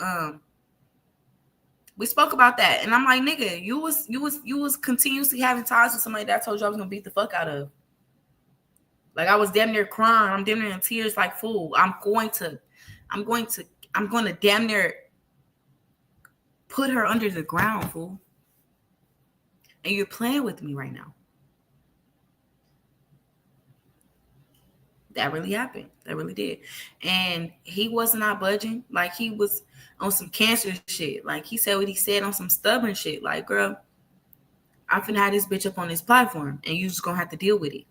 [SPEAKER 1] We spoke about that, and I'm like, nigga, you was continuously having ties with somebody that I told you I was gonna beat the fuck out of. Like, I was damn near crying. I'm damn near in tears, like, fool. I'm going to damn near put her under the ground, fool. And you're playing with me right now. That really happened. That really did. And he was not budging. Like, he was on some cancer shit. Like, he said what he said on some stubborn shit. Like, girl, I'm finna have this bitch up on this platform, and you just gonna have to deal with it.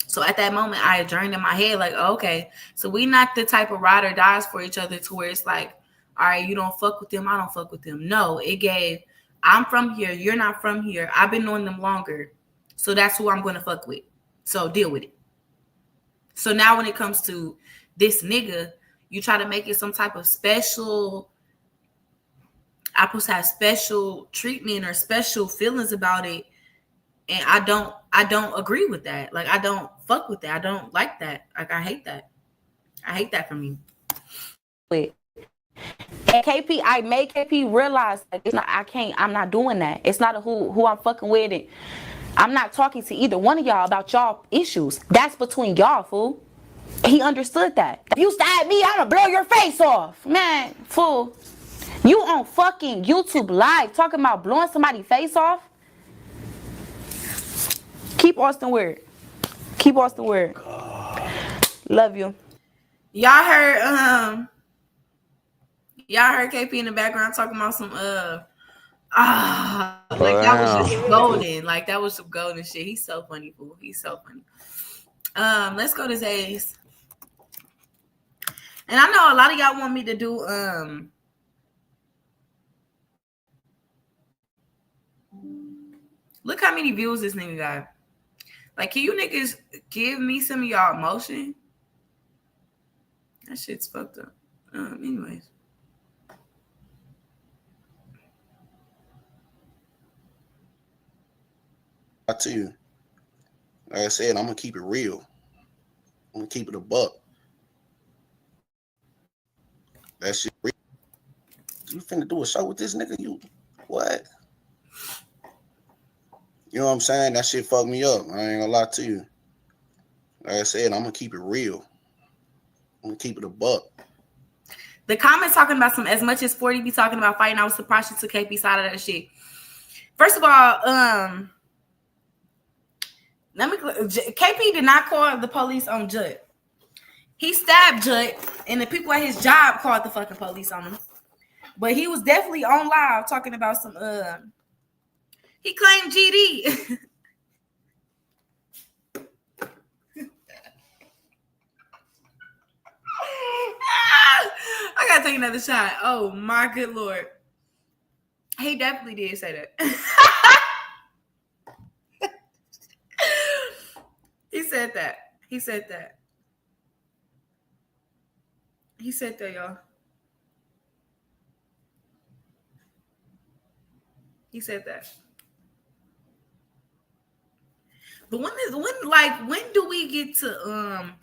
[SPEAKER 1] So at that moment, I adjourned in my head, like, oh, okay, so we not the type of ride or dies for each other to where it's like, all right, you don't fuck with them, I don't fuck with them. No, it gave, I'm from here, you're not from here. I've been knowing them longer, so that's who I'm going to fuck with. So deal with it. So now when it comes to this nigga, you try to make it some type of special, I'm supposed to have special treatment or special feelings about it. And I don't agree with that. Like, I don't fuck with that. I don't like that. Like, I hate that. I hate that from you.
[SPEAKER 4] And KP, I made KP realize, like, it's not, I'm not doing that. It's not a who I'm fucking with. And I'm not talking to either one of y'all about y'all issues. That's between y'all, fool. He understood that. If you stab me, I'm gonna blow your face off. Man, fool. You on fucking YouTube Live talking about blowing somebody's face off? Keep Austin weird. Keep Austin weird. Love you.
[SPEAKER 1] Y'all heard KP in the background talking about some like that was just golden. Like, that was some golden shit. He's so funny, fool. He's so funny. Let's go to Zay's. And I know a lot of y'all want me to do Look how many views this nigga got. Like, can you niggas give me some of y'all emotion? That shit's fucked up. Anyways.
[SPEAKER 5] To you. Like I said, I'm gonna keep it real. I'm gonna keep it a buck. That shit real. You finna do a show with this nigga? You what? You know what I'm saying? That shit fucked me up. I ain't gonna lie to you. Like I said, I'm gonna keep it real. I'm gonna keep it a buck.
[SPEAKER 1] The comments talking about some as much as 40 be talking about fighting. I was surprised she took KP side of that shit. First of all, KP did not call the police on Judd. He stabbed Judd, and the people at his job called the fucking police on him. But he was definitely on live talking about some. He claimed GD. I gotta take another shot. Oh my good lord. He definitely did say that. He said that. He said that. He said that, y'all. He said that. But when do we get to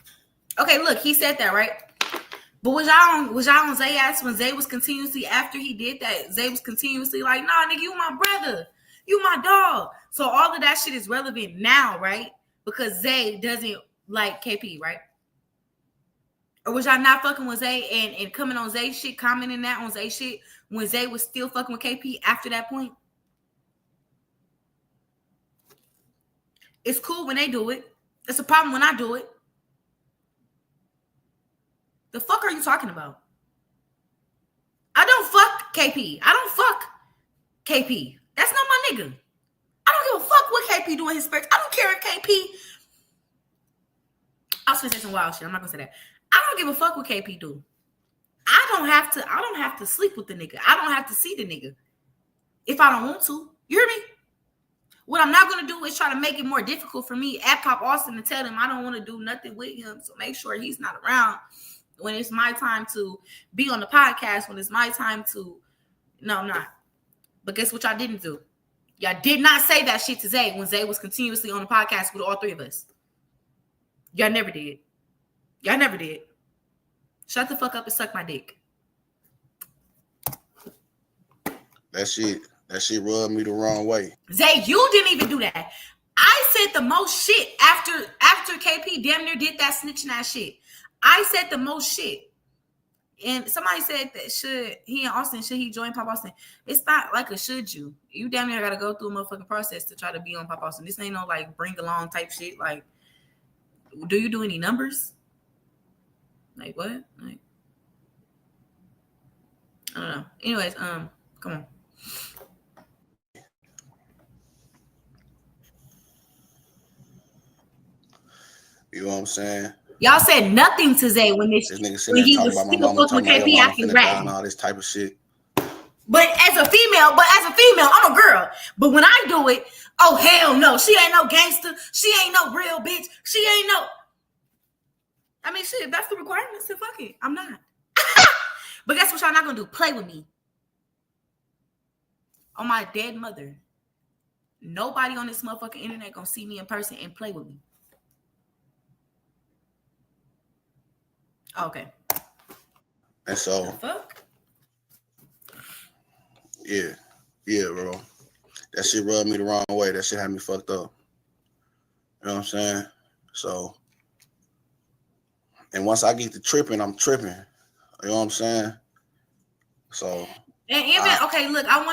[SPEAKER 1] okay, look, he said that, right? But was y'all on Zay ass when Zay was continuously, after he did that, Zay was continuously like, nah, nigga, you my brother. You my dog. So all of that shit is relevant now, right? Because Zay doesn't like KP, right? Or was y'all not fucking with Zay and coming on Zay shit, commenting that on Zay shit when Zay was still fucking with KP after that point? It's cool when they do it. It's a problem when I do it. The fuck are you talking about? I don't fuck KP. I don't fuck KP. That's not my nigga. I don't give a fuck what KP do in his spare. I don't care if KP. I was gonna say some wild shit. I'm not gonna say that. I don't give a fuck what KP do. I don't have to sleep with the nigga. I don't have to see the nigga if I don't want to. You hear me? What I'm not gonna do is try to make it more difficult for me at Pop Austin to tell him I don't want to do nothing with him. So make sure he's not around when it's my time to be on the podcast. When it's my time to, no, I'm not. But guess what y'all didn't do? Y'all did not say that shit to Zay when Zay was continuously on the podcast with all three of us. Y'all never did. Y'all never did. Shut the fuck up and suck my dick.
[SPEAKER 5] That shit rubbed me the wrong way.
[SPEAKER 1] Zay, you didn't even do that. I said the most shit after KP damn near did that snitching ass shit. I said the most shit. And somebody said that should he join Pop Austin? It's not like a should you. You damn near gotta go through a motherfucking process to try to be on Pop Austin. This ain't no like bring along type shit. Like, do you do any numbers? Like what? Like, I don't know. Anyways, come on.
[SPEAKER 5] You know what I'm saying?
[SPEAKER 1] Y'all said nothing to Zay when
[SPEAKER 5] this nigga sitting there talking about my mama, talking about your mama finna die and all this type of shit.
[SPEAKER 1] But as a female, I'm a girl. But when I do it, oh hell no, she ain't no gangster. She ain't no real bitch. She ain't no. I mean, shit, if that's the requirements, then fuck it. I'm not. But guess what y'all not gonna do? Play with me. On my dead mother. Nobody on this motherfucking internet gonna see me in person and play with me. Okay.
[SPEAKER 5] And so,
[SPEAKER 1] fuck?
[SPEAKER 5] Yeah, bro. That shit rubbed me the wrong way. That shit had me fucked up. You know what I'm saying? So, and once I get to tripping, I'm tripping. You know what I'm saying? So.
[SPEAKER 1] And even okay, look, I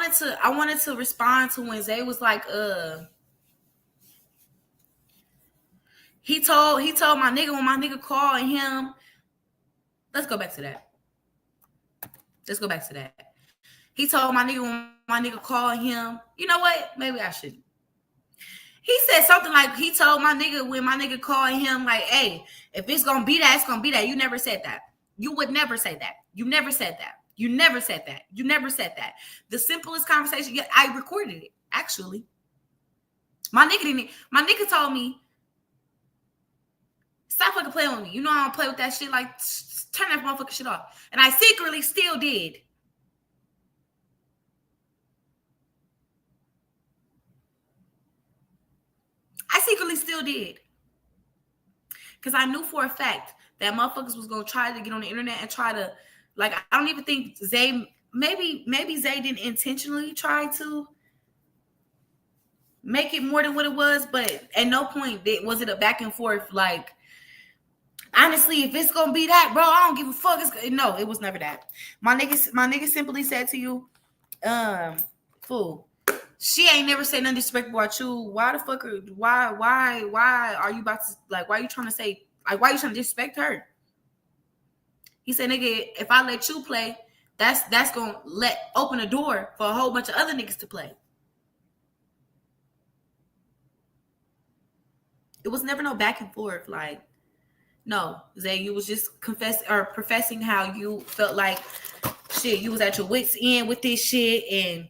[SPEAKER 1] wanted to respond to when Zay was like, he told my nigga when my nigga called him. Let's go back to that. He told my nigga when my nigga called him. You know what? Maybe I shouldn't. He said something like he told my nigga when my nigga called him like, hey, if it's gonna be that, it's gonna be that. You never said that. You would never say that. You never said that. You never said that. You never said that. The simplest conversation. I recorded it, actually. My nigga told me, stop fucking playing with me. You know I don't play with that shit. Like, turn that motherfucking shit off. And I secretly still did. I secretly still did. Because I knew for a fact that motherfuckers was going to try to get on the internet and try to, like, I don't even think Zay, maybe Zay didn't intentionally try to make it more than what it was, but at no point was it a back and forth. Like, honestly, if it's gonna be that, bro, I don't give a fuck. No, it was never that. My nigga simply said to you, fool, she ain't never said nothing disrespectful about you. Why the fuck why are you about to, like, why are you trying to say, like, why are you trying to disrespect her? He said, nigga, if I let you play, that's gonna open a door for a whole bunch of other niggas to play. It was never no back and forth. Like, no, Zay, you was just professing how you felt like shit. You was at your wits' end with this shit, and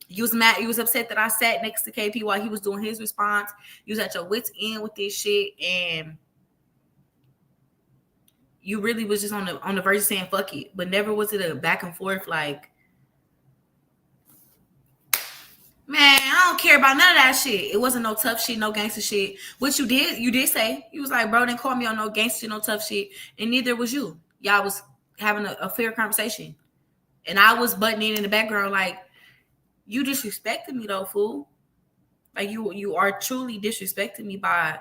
[SPEAKER 1] you was mad. You was upset that I sat next to KP while he was doing his response. You was at your wits' end with this shit, and you really was just on the verge of saying fuck it. But never was it a back and forth. Like, man, I don't care about none of that shit. It wasn't no tough shit, no gangster shit. What you did say. You was like, bro, didn't call me on no gangster shit, no tough shit. And neither was you. Y'all was having a fair conversation. And I was butting in the background like, you disrespected me though, fool. Like, you are truly disrespecting me by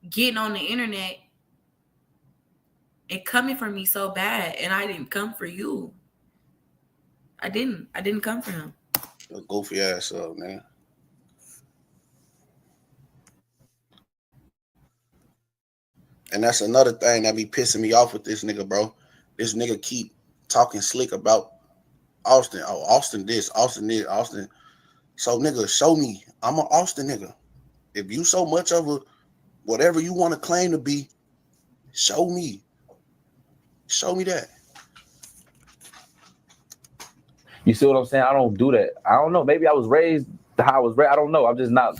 [SPEAKER 1] getting on the internet and coming for me so bad. And I didn't come for you. I didn't come for him.
[SPEAKER 5] Goofy ass up, man. And that's another thing that be pissing me off with this nigga, bro. This nigga keep talking slick about Austin. Oh, Austin this, Austin this, Austin. So, nigga, show me. I'm an Austin nigga. If you so much of a whatever you want to claim to be, show me. Show me that.
[SPEAKER 6] You see what I'm saying? I don't do that. I don't know. Maybe I was raised how I was raised. I don't know. I'm just not.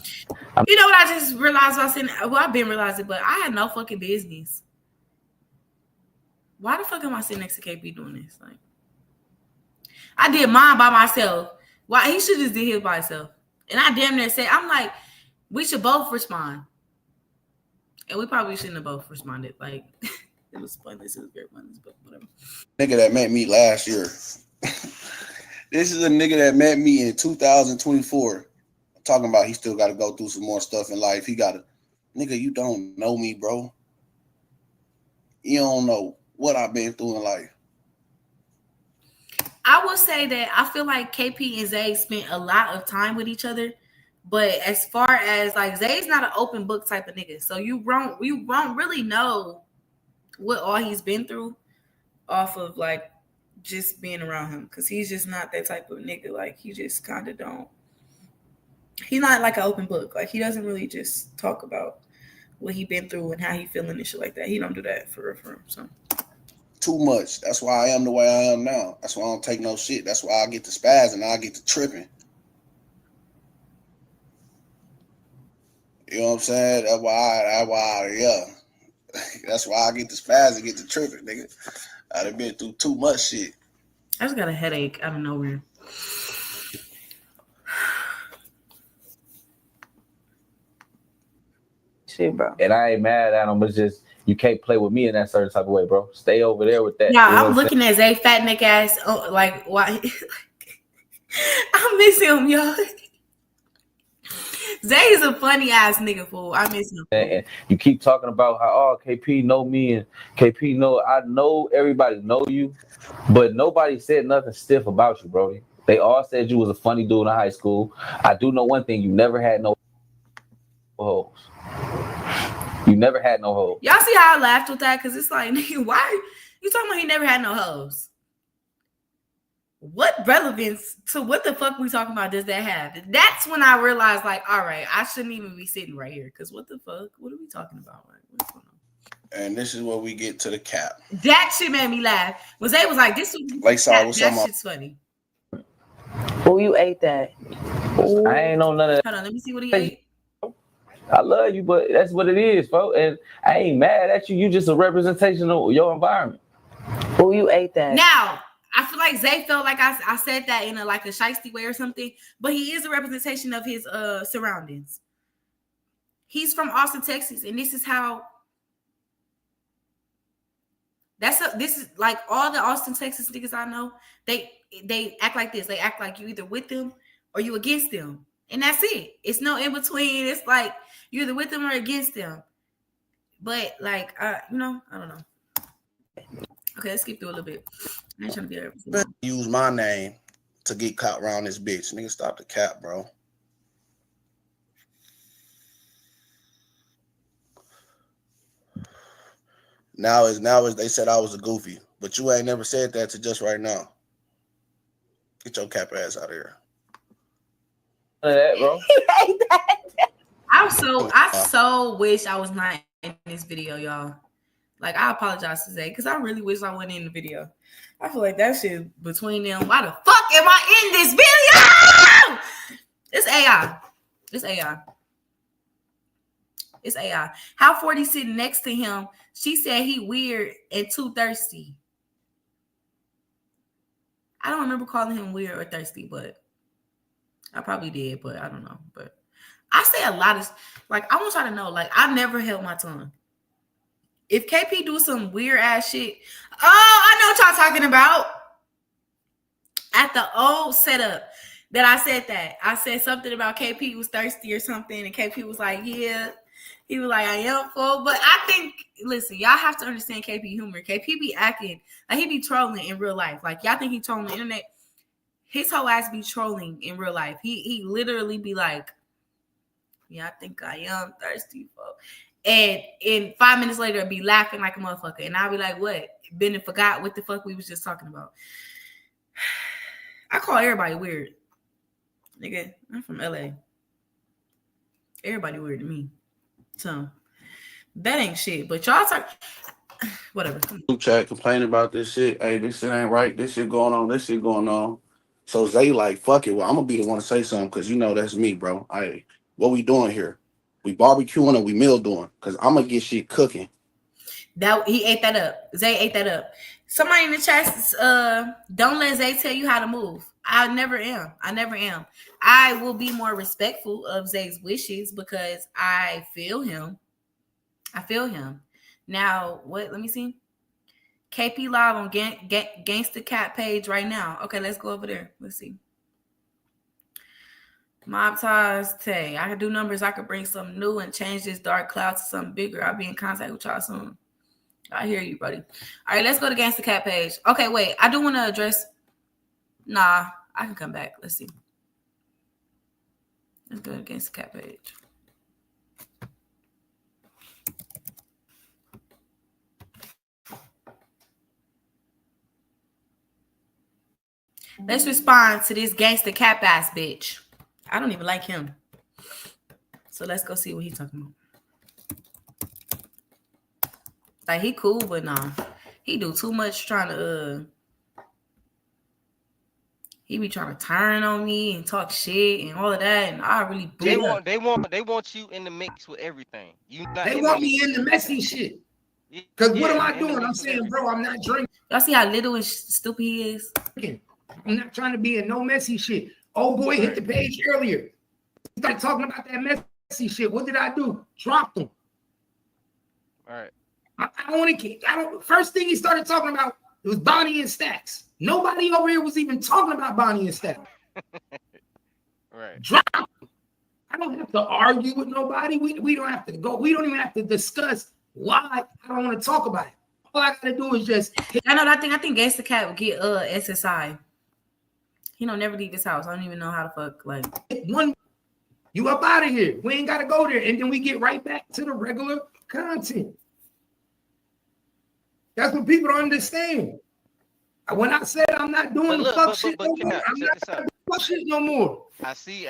[SPEAKER 1] You know what I just realized while sitting? Well, I've been realizing, but I had no fucking business. Why the fuck am I sitting next to KP doing this? Like, I did mine by myself. Why he should just did his by himself. And I damn near said, I'm like, we should both respond. And we probably shouldn't have both responded. Like, it was pointless. It was very pointless, but whatever.
[SPEAKER 5] Nigga that met me last year. This is a nigga that met me in 2024. Talking about he still got to go through some more stuff in life. He got to, nigga, you don't know me, bro. You don't know what I've been through in life.
[SPEAKER 1] I will say that I feel like KP and Zay spent a lot of time with each other. But as far as, like, Zay's not an open book type of nigga. So you won't really know what all he's been through off of, like, just being around him, because he's just not that type of nigga. Like, he just kind of don't. He's not like an open book. Like, he doesn't really just talk about what he been through and how he feeling and shit like that. He don't do that for him. So
[SPEAKER 5] too much. That's why I am the way I am now. That's why I don't take no shit. That's why I get to spazzing and I get to tripping. You know what I'm saying? That's why, yeah. That's why I get to spaz and get to tripping, nigga. I done been through too much shit.
[SPEAKER 1] I just got a headache out of nowhere.
[SPEAKER 4] Shit, bro.
[SPEAKER 6] And I ain't mad at him. It's just, you can't play with me in that certain type of way, bro. Stay over there with that.
[SPEAKER 1] Yeah,
[SPEAKER 6] you know
[SPEAKER 1] I'm looking at Zay fat neck ass. Oh, like, why? I miss him, y'all. Zay is a funny ass nigga, fool. I miss him.
[SPEAKER 6] And you keep talking about how, KP know me and KP know. I know everybody know you, but nobody said nothing stiff about you, Brody. They all said you was a funny dude in high school. I do know one thing: you never had no hoes. You never had no hoes.
[SPEAKER 1] Y'all see how I laughed with that? Because it's like, nigga, why you talking about he never had no hoes? What relevance to what the fuck we talking about does that have? That's when I realized, like, all right, I shouldn't even be sitting right here. Because what the fuck? What are we talking about? Like, what's going on?
[SPEAKER 5] And this is where we get to the cap.
[SPEAKER 1] That shit made me laugh. Zay was like, this was
[SPEAKER 5] Lakeside was
[SPEAKER 1] that shit's funny.
[SPEAKER 4] Who you ate that?
[SPEAKER 6] I ain't on none of that.
[SPEAKER 1] Hold on, let me see what he ate.
[SPEAKER 6] I love you, but that's what it is, folks. And I ain't mad at you. You just a representation of your environment.
[SPEAKER 2] Oh, you ate that.
[SPEAKER 1] Now, I feel like Zay felt like I said that in a shiesty way or something, but he is a representation of his surroundings. He's from Austin, Texas, and this is how. This is like all the Austin, Texas niggas I know. They act like this. They act like you either with them or you against them, and that's it. It's no in between. It's like you're either with them or against them. But like, I don't know. Okay, let's skip through a little bit. I ain't trying to be there.
[SPEAKER 5] Use my name to get caught around this bitch. Nigga, stop the cap, bro. Now is they said I was a goofy, but you ain't never said that to just right now. Get your cap ass out of here.
[SPEAKER 6] None of that, bro.
[SPEAKER 1] I so wish I was not in this video, y'all. Like, I apologize to Zay because I really wish I wasn't in the video. I feel like that shit between them. Why the fuck am I in this video? It's AI. It's AI. It's AI. How 40 sitting next to him? She said he weird and too thirsty. I don't remember calling him weird or thirsty, but I probably did, but I don't know. But I say a lot of, like, I want y'all to know, like, I never held my tongue. If KP do some weird ass shit, I know what y'all talking about. At the old setup that I said that. I said something about KP was thirsty or something, and KP was like, yeah. He was like, I am full. But I think, listen, y'all have to understand KP humor. KP be acting like he be trolling in real life. Like, y'all think he trolling the internet? His whole ass be trolling in real life. He literally be like, yeah, I think I am thirsty, folks. And in 5 minutes later, be laughing like a motherfucker. And I'll be like, what? Been and forgot what the fuck we was just talking about. I call everybody weird. Nigga, I'm from LA. Everybody weird to me. So that ain't shit. But y'all talk whatever.
[SPEAKER 5] Chat complaining about this shit. Hey, this shit ain't right. This shit going on. This shit going on. So Zay like, fuck it. Well, I'm gonna be the one to say something because you know that's me, bro. Hey, what we doing here? We barbecuing or we meal doing? Because I'm gonna get shit cooking.
[SPEAKER 1] That he ate that up. Zay ate that up. Somebody in the chat, don't let Zay tell you how to move. I never am. I will be more respectful of Zay's wishes because I feel him. Now, what? Let me see. KP live on Gangsta Cat page right now. Okay, let's go over there. Let's see. Mob ties Tay. I can do numbers. I could bring something new and change this dark cloud to something bigger. I'll be in contact with y'all soon. I hear you, buddy. All right, let's go to Gangsta Cat page. Okay, wait. I do want to address. Nah, I can come back. Let's see. Let's go to Gangsta Cat page. Let's respond to this Gangsta Cat ass bitch. I don't even like him. So let's go see what he's talking about. Like, he cool, but nah. He do too much trying to he be trying to turn on me and talk shit and all of that, and I really
[SPEAKER 7] they want you in the mix with everything.
[SPEAKER 8] They want me in the messy shit. Because what am I doing? I'm saying, bro, I'm not drinking.
[SPEAKER 1] Y'all see how little and stupid he is?
[SPEAKER 8] I'm not trying to be in no messy shit. Oh boy, hit the page earlier. He started talking about that messy shit. What did I do? Dropped him.
[SPEAKER 7] All right.
[SPEAKER 8] I don't want to. First thing he started talking about was Bonnie and Stacks. Nobody over here was even talking about Bonnie and Stacks.
[SPEAKER 7] Right.
[SPEAKER 8] Drop him. I don't have to argue with nobody. We don't have to go. We don't even have to discuss why I don't want to talk about it. All I gotta do is just.
[SPEAKER 1] I think Gangsta Cat would get SSI. He don't never leave his house. I don't even know how to fuck like
[SPEAKER 8] one. You up out of here. We ain't gotta go there, and then we get right back to the regular content. That's what people don't understand. When I said I'm not doing fuck shit no more, I'm not doing fuck shit no more.
[SPEAKER 7] I see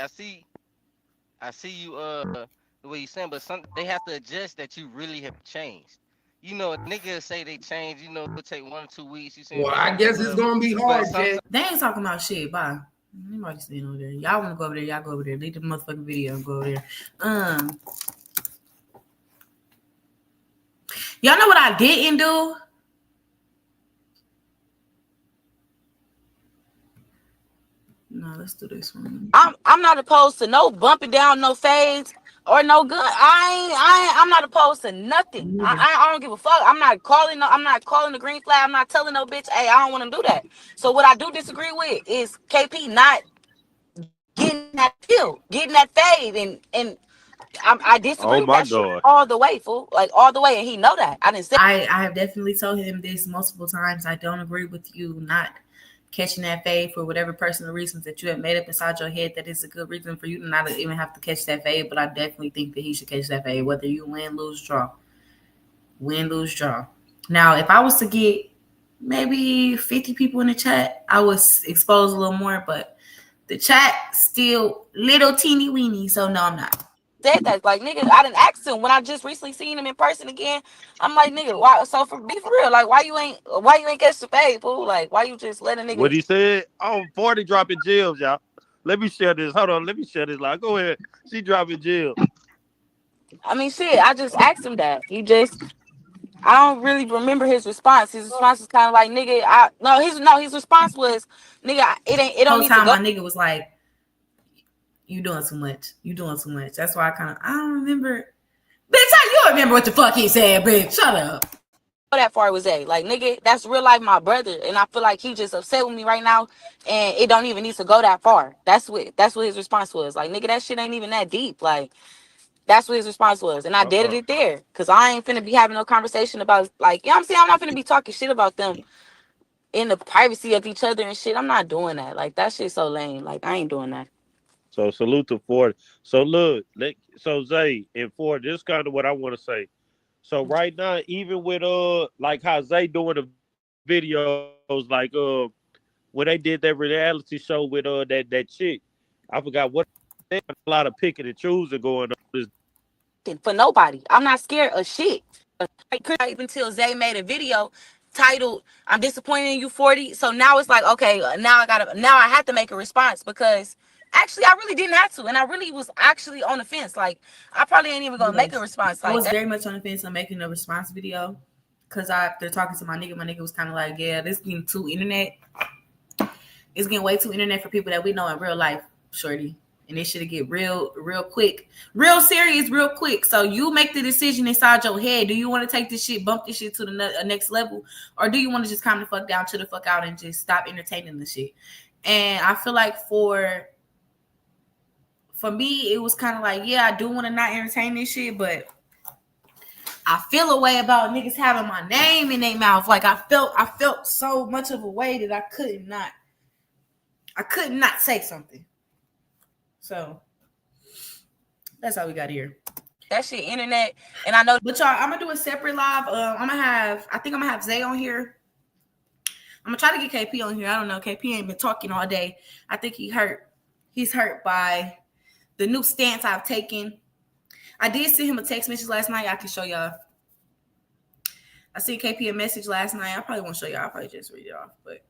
[SPEAKER 7] you the way you saying, but they have to adjust that you really have changed. You know, niggas say they change, you know, it'll take 1 or 2 weeks. You say,
[SPEAKER 8] well, I guess it's gonna be hard, Jay.
[SPEAKER 1] They ain't talking about shit. Bye. Anybody sitting over there? Y'all want to go over there? Y'all go over there. Leave the motherfucking video and go over there. Y'all know what I didn't do? No, let's do this one.
[SPEAKER 4] I'm not opposed to no bumping down, no fades, or no gun. I'm not opposed to nothing. I don't give a fuck. I'm not calling the green flag. I'm not telling no bitch, hey, I don't want to do that. So what I do disagree with is KP not getting that kill, getting that fade, and I disagree
[SPEAKER 9] Oh
[SPEAKER 4] with
[SPEAKER 9] my
[SPEAKER 4] that shit
[SPEAKER 9] God.
[SPEAKER 4] all the way, fool. Like all the way, and he know that. I didn't say.
[SPEAKER 1] I have definitely told him this multiple times. I don't agree with you not catching that fade for whatever personal reasons that you have made up inside your head that is a good reason for you to not even have to catch that fade. But I definitely think that he should catch that fade, whether you win, lose, draw. Win, lose, draw. Now, if I was to get maybe 50 people in the chat, I would expose a little more, but the chat still little teeny weeny, so no, I'm not.
[SPEAKER 4] Said that, like, nigga, I didn't ask him when I just recently seen him in person again. I'm like, nigga, why? So be for real, like, why you ain't catch the fade, fool? Like, why you just let a nigga?
[SPEAKER 9] What he said? Oh, 40 dropping gems, y'all. Let me share this. Hold on. Let me share this. Like, go ahead. She dropping gems.
[SPEAKER 4] I mean, shit. I just asked him that. I don't really remember his response. His response was kind of like, nigga, his response was, nigga, it don't
[SPEAKER 1] Whole
[SPEAKER 4] need to
[SPEAKER 1] time
[SPEAKER 4] go.
[SPEAKER 1] my nigga was like, you doing too much. You doing too much. That's why I don't remember. Bitch, how you remember what the fuck he said, bitch? Shut up.
[SPEAKER 4] That far was a like, nigga, that's real life my brother, and I feel like he just upset with me right now, and it don't even need to go that far. That's what his response was. Like, nigga, that shit ain't even that deep. Like, that's what his response was, and I deaded it there because I ain't finna be having no conversation about, like, you know what I'm saying. I'm not finna be talking shit about them in the privacy of each other and shit. I'm not doing that. Like, that shit's so lame. Like, I ain't doing that.
[SPEAKER 9] So salute to Ford. So look, so Zay and Ford, this is kind of what I want to say. So right now, even with like how Zay doing the videos, like when they did that reality show with that chick, I forgot what, a lot of picking and choosing going on.
[SPEAKER 4] For nobody. I'm not scared of shit. Until Zay made a video titled "I'm disappointed in you 40." So now it's like, okay, now I have to make a response because actually I really didn't have to, and I really was actually on the fence. Like, I probably ain't even gonna make a response
[SPEAKER 1] I
[SPEAKER 4] like
[SPEAKER 1] was
[SPEAKER 4] that.
[SPEAKER 1] very much on the fence on making a response video because after talking to my nigga was kind of like, yeah, this getting too internet. It's getting way too internet for people that we know in real life, shorty. And it should get real quick, real serious, real quick. So you make the decision inside your head. Do you want to take this shit, bump this shit to the next level, or do you want to just calm the fuck down, chill the fuck out, and just stop entertaining the shit? And I feel like for me, it was kind of like, yeah, I do want to not entertain this shit, but I feel a way about niggas having my name in their mouth. Like I felt so much of a way that I could not say something. So that's how we got here.
[SPEAKER 4] That shit internet, and I know.
[SPEAKER 1] But y'all, I'm gonna do a separate live. I think I'm gonna have Zay on here. I'm gonna try to get KP on here. I don't know. KP ain't been talking all day. I think he hurt. He's hurt by the new stance I've taken. I did send him a text message last night. I can show y'all. I sent KP a message last night. I probably won't show y'all. I'll probably just read it off, but.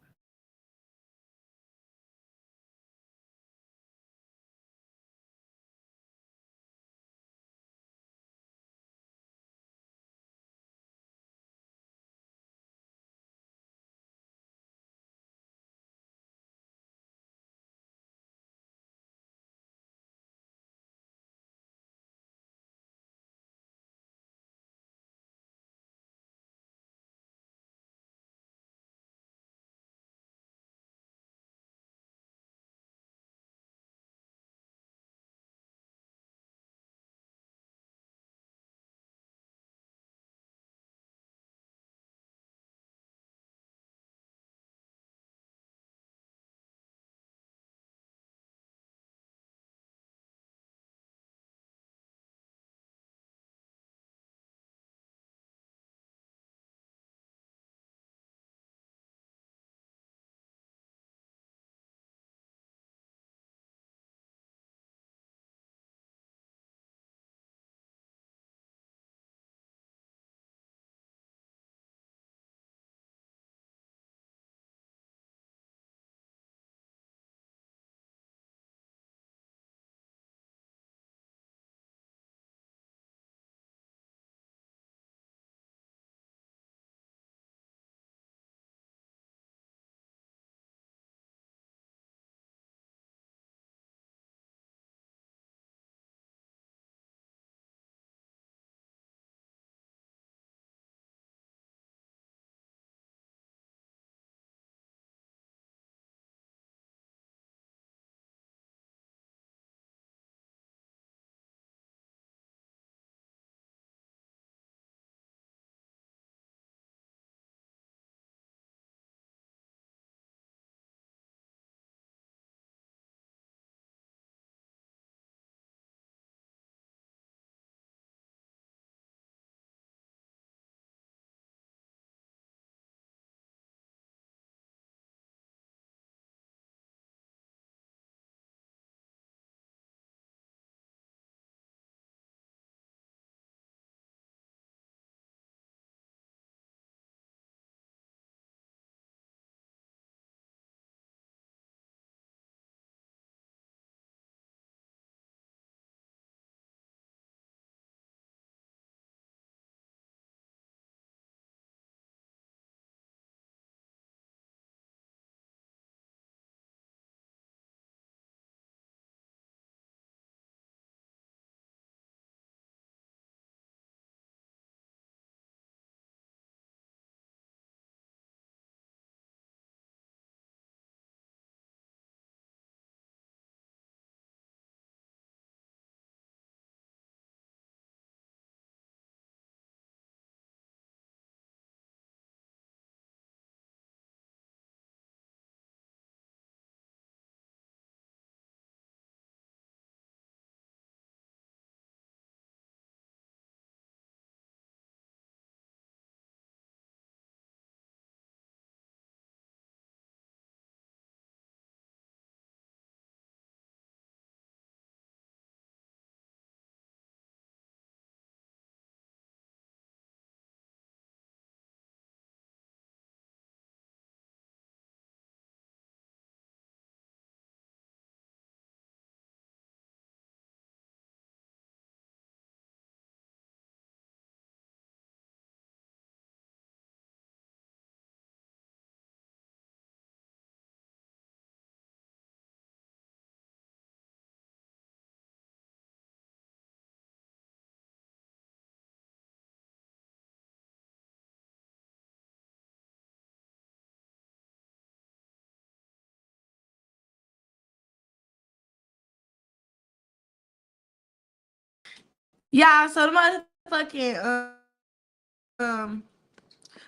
[SPEAKER 1] Yeah, so the motherfucking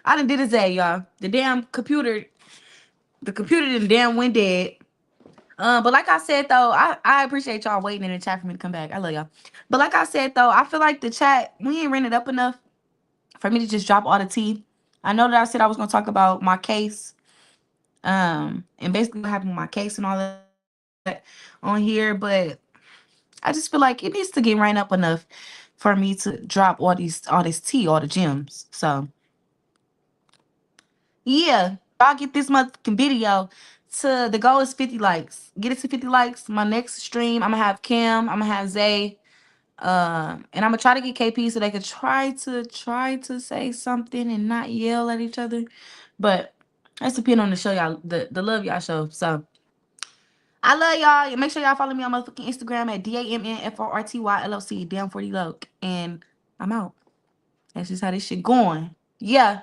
[SPEAKER 1] I done did a day, y'all. The computer done damn went dead. But like I said though, I appreciate y'all waiting in the chat for me to come back. I love y'all. But like I said though, I feel like the chat, we ain't ran it up enough for me to just drop all the tea. I know that I said I was gonna talk about my case, and basically what happened with my case and all that on here, but I just feel like it needs to get ran up enough for me to drop all this tea, all the gems. So yeah, I'll get this motherfucking video to the goal is 50 likes. Get it to 50 likes. My next stream, I'm gonna have Kim, I'm gonna have Zay, and I'm gonna try to get KP so they could try to say something and not yell at each other. But that's depending on the show y'all, the love y'all show. So I love y'all. Make sure y'all follow me on motherfucking Instagram at DAMNFORTYLOC, damn 40 loc. And I'm out. That's just how this shit going. Yeah.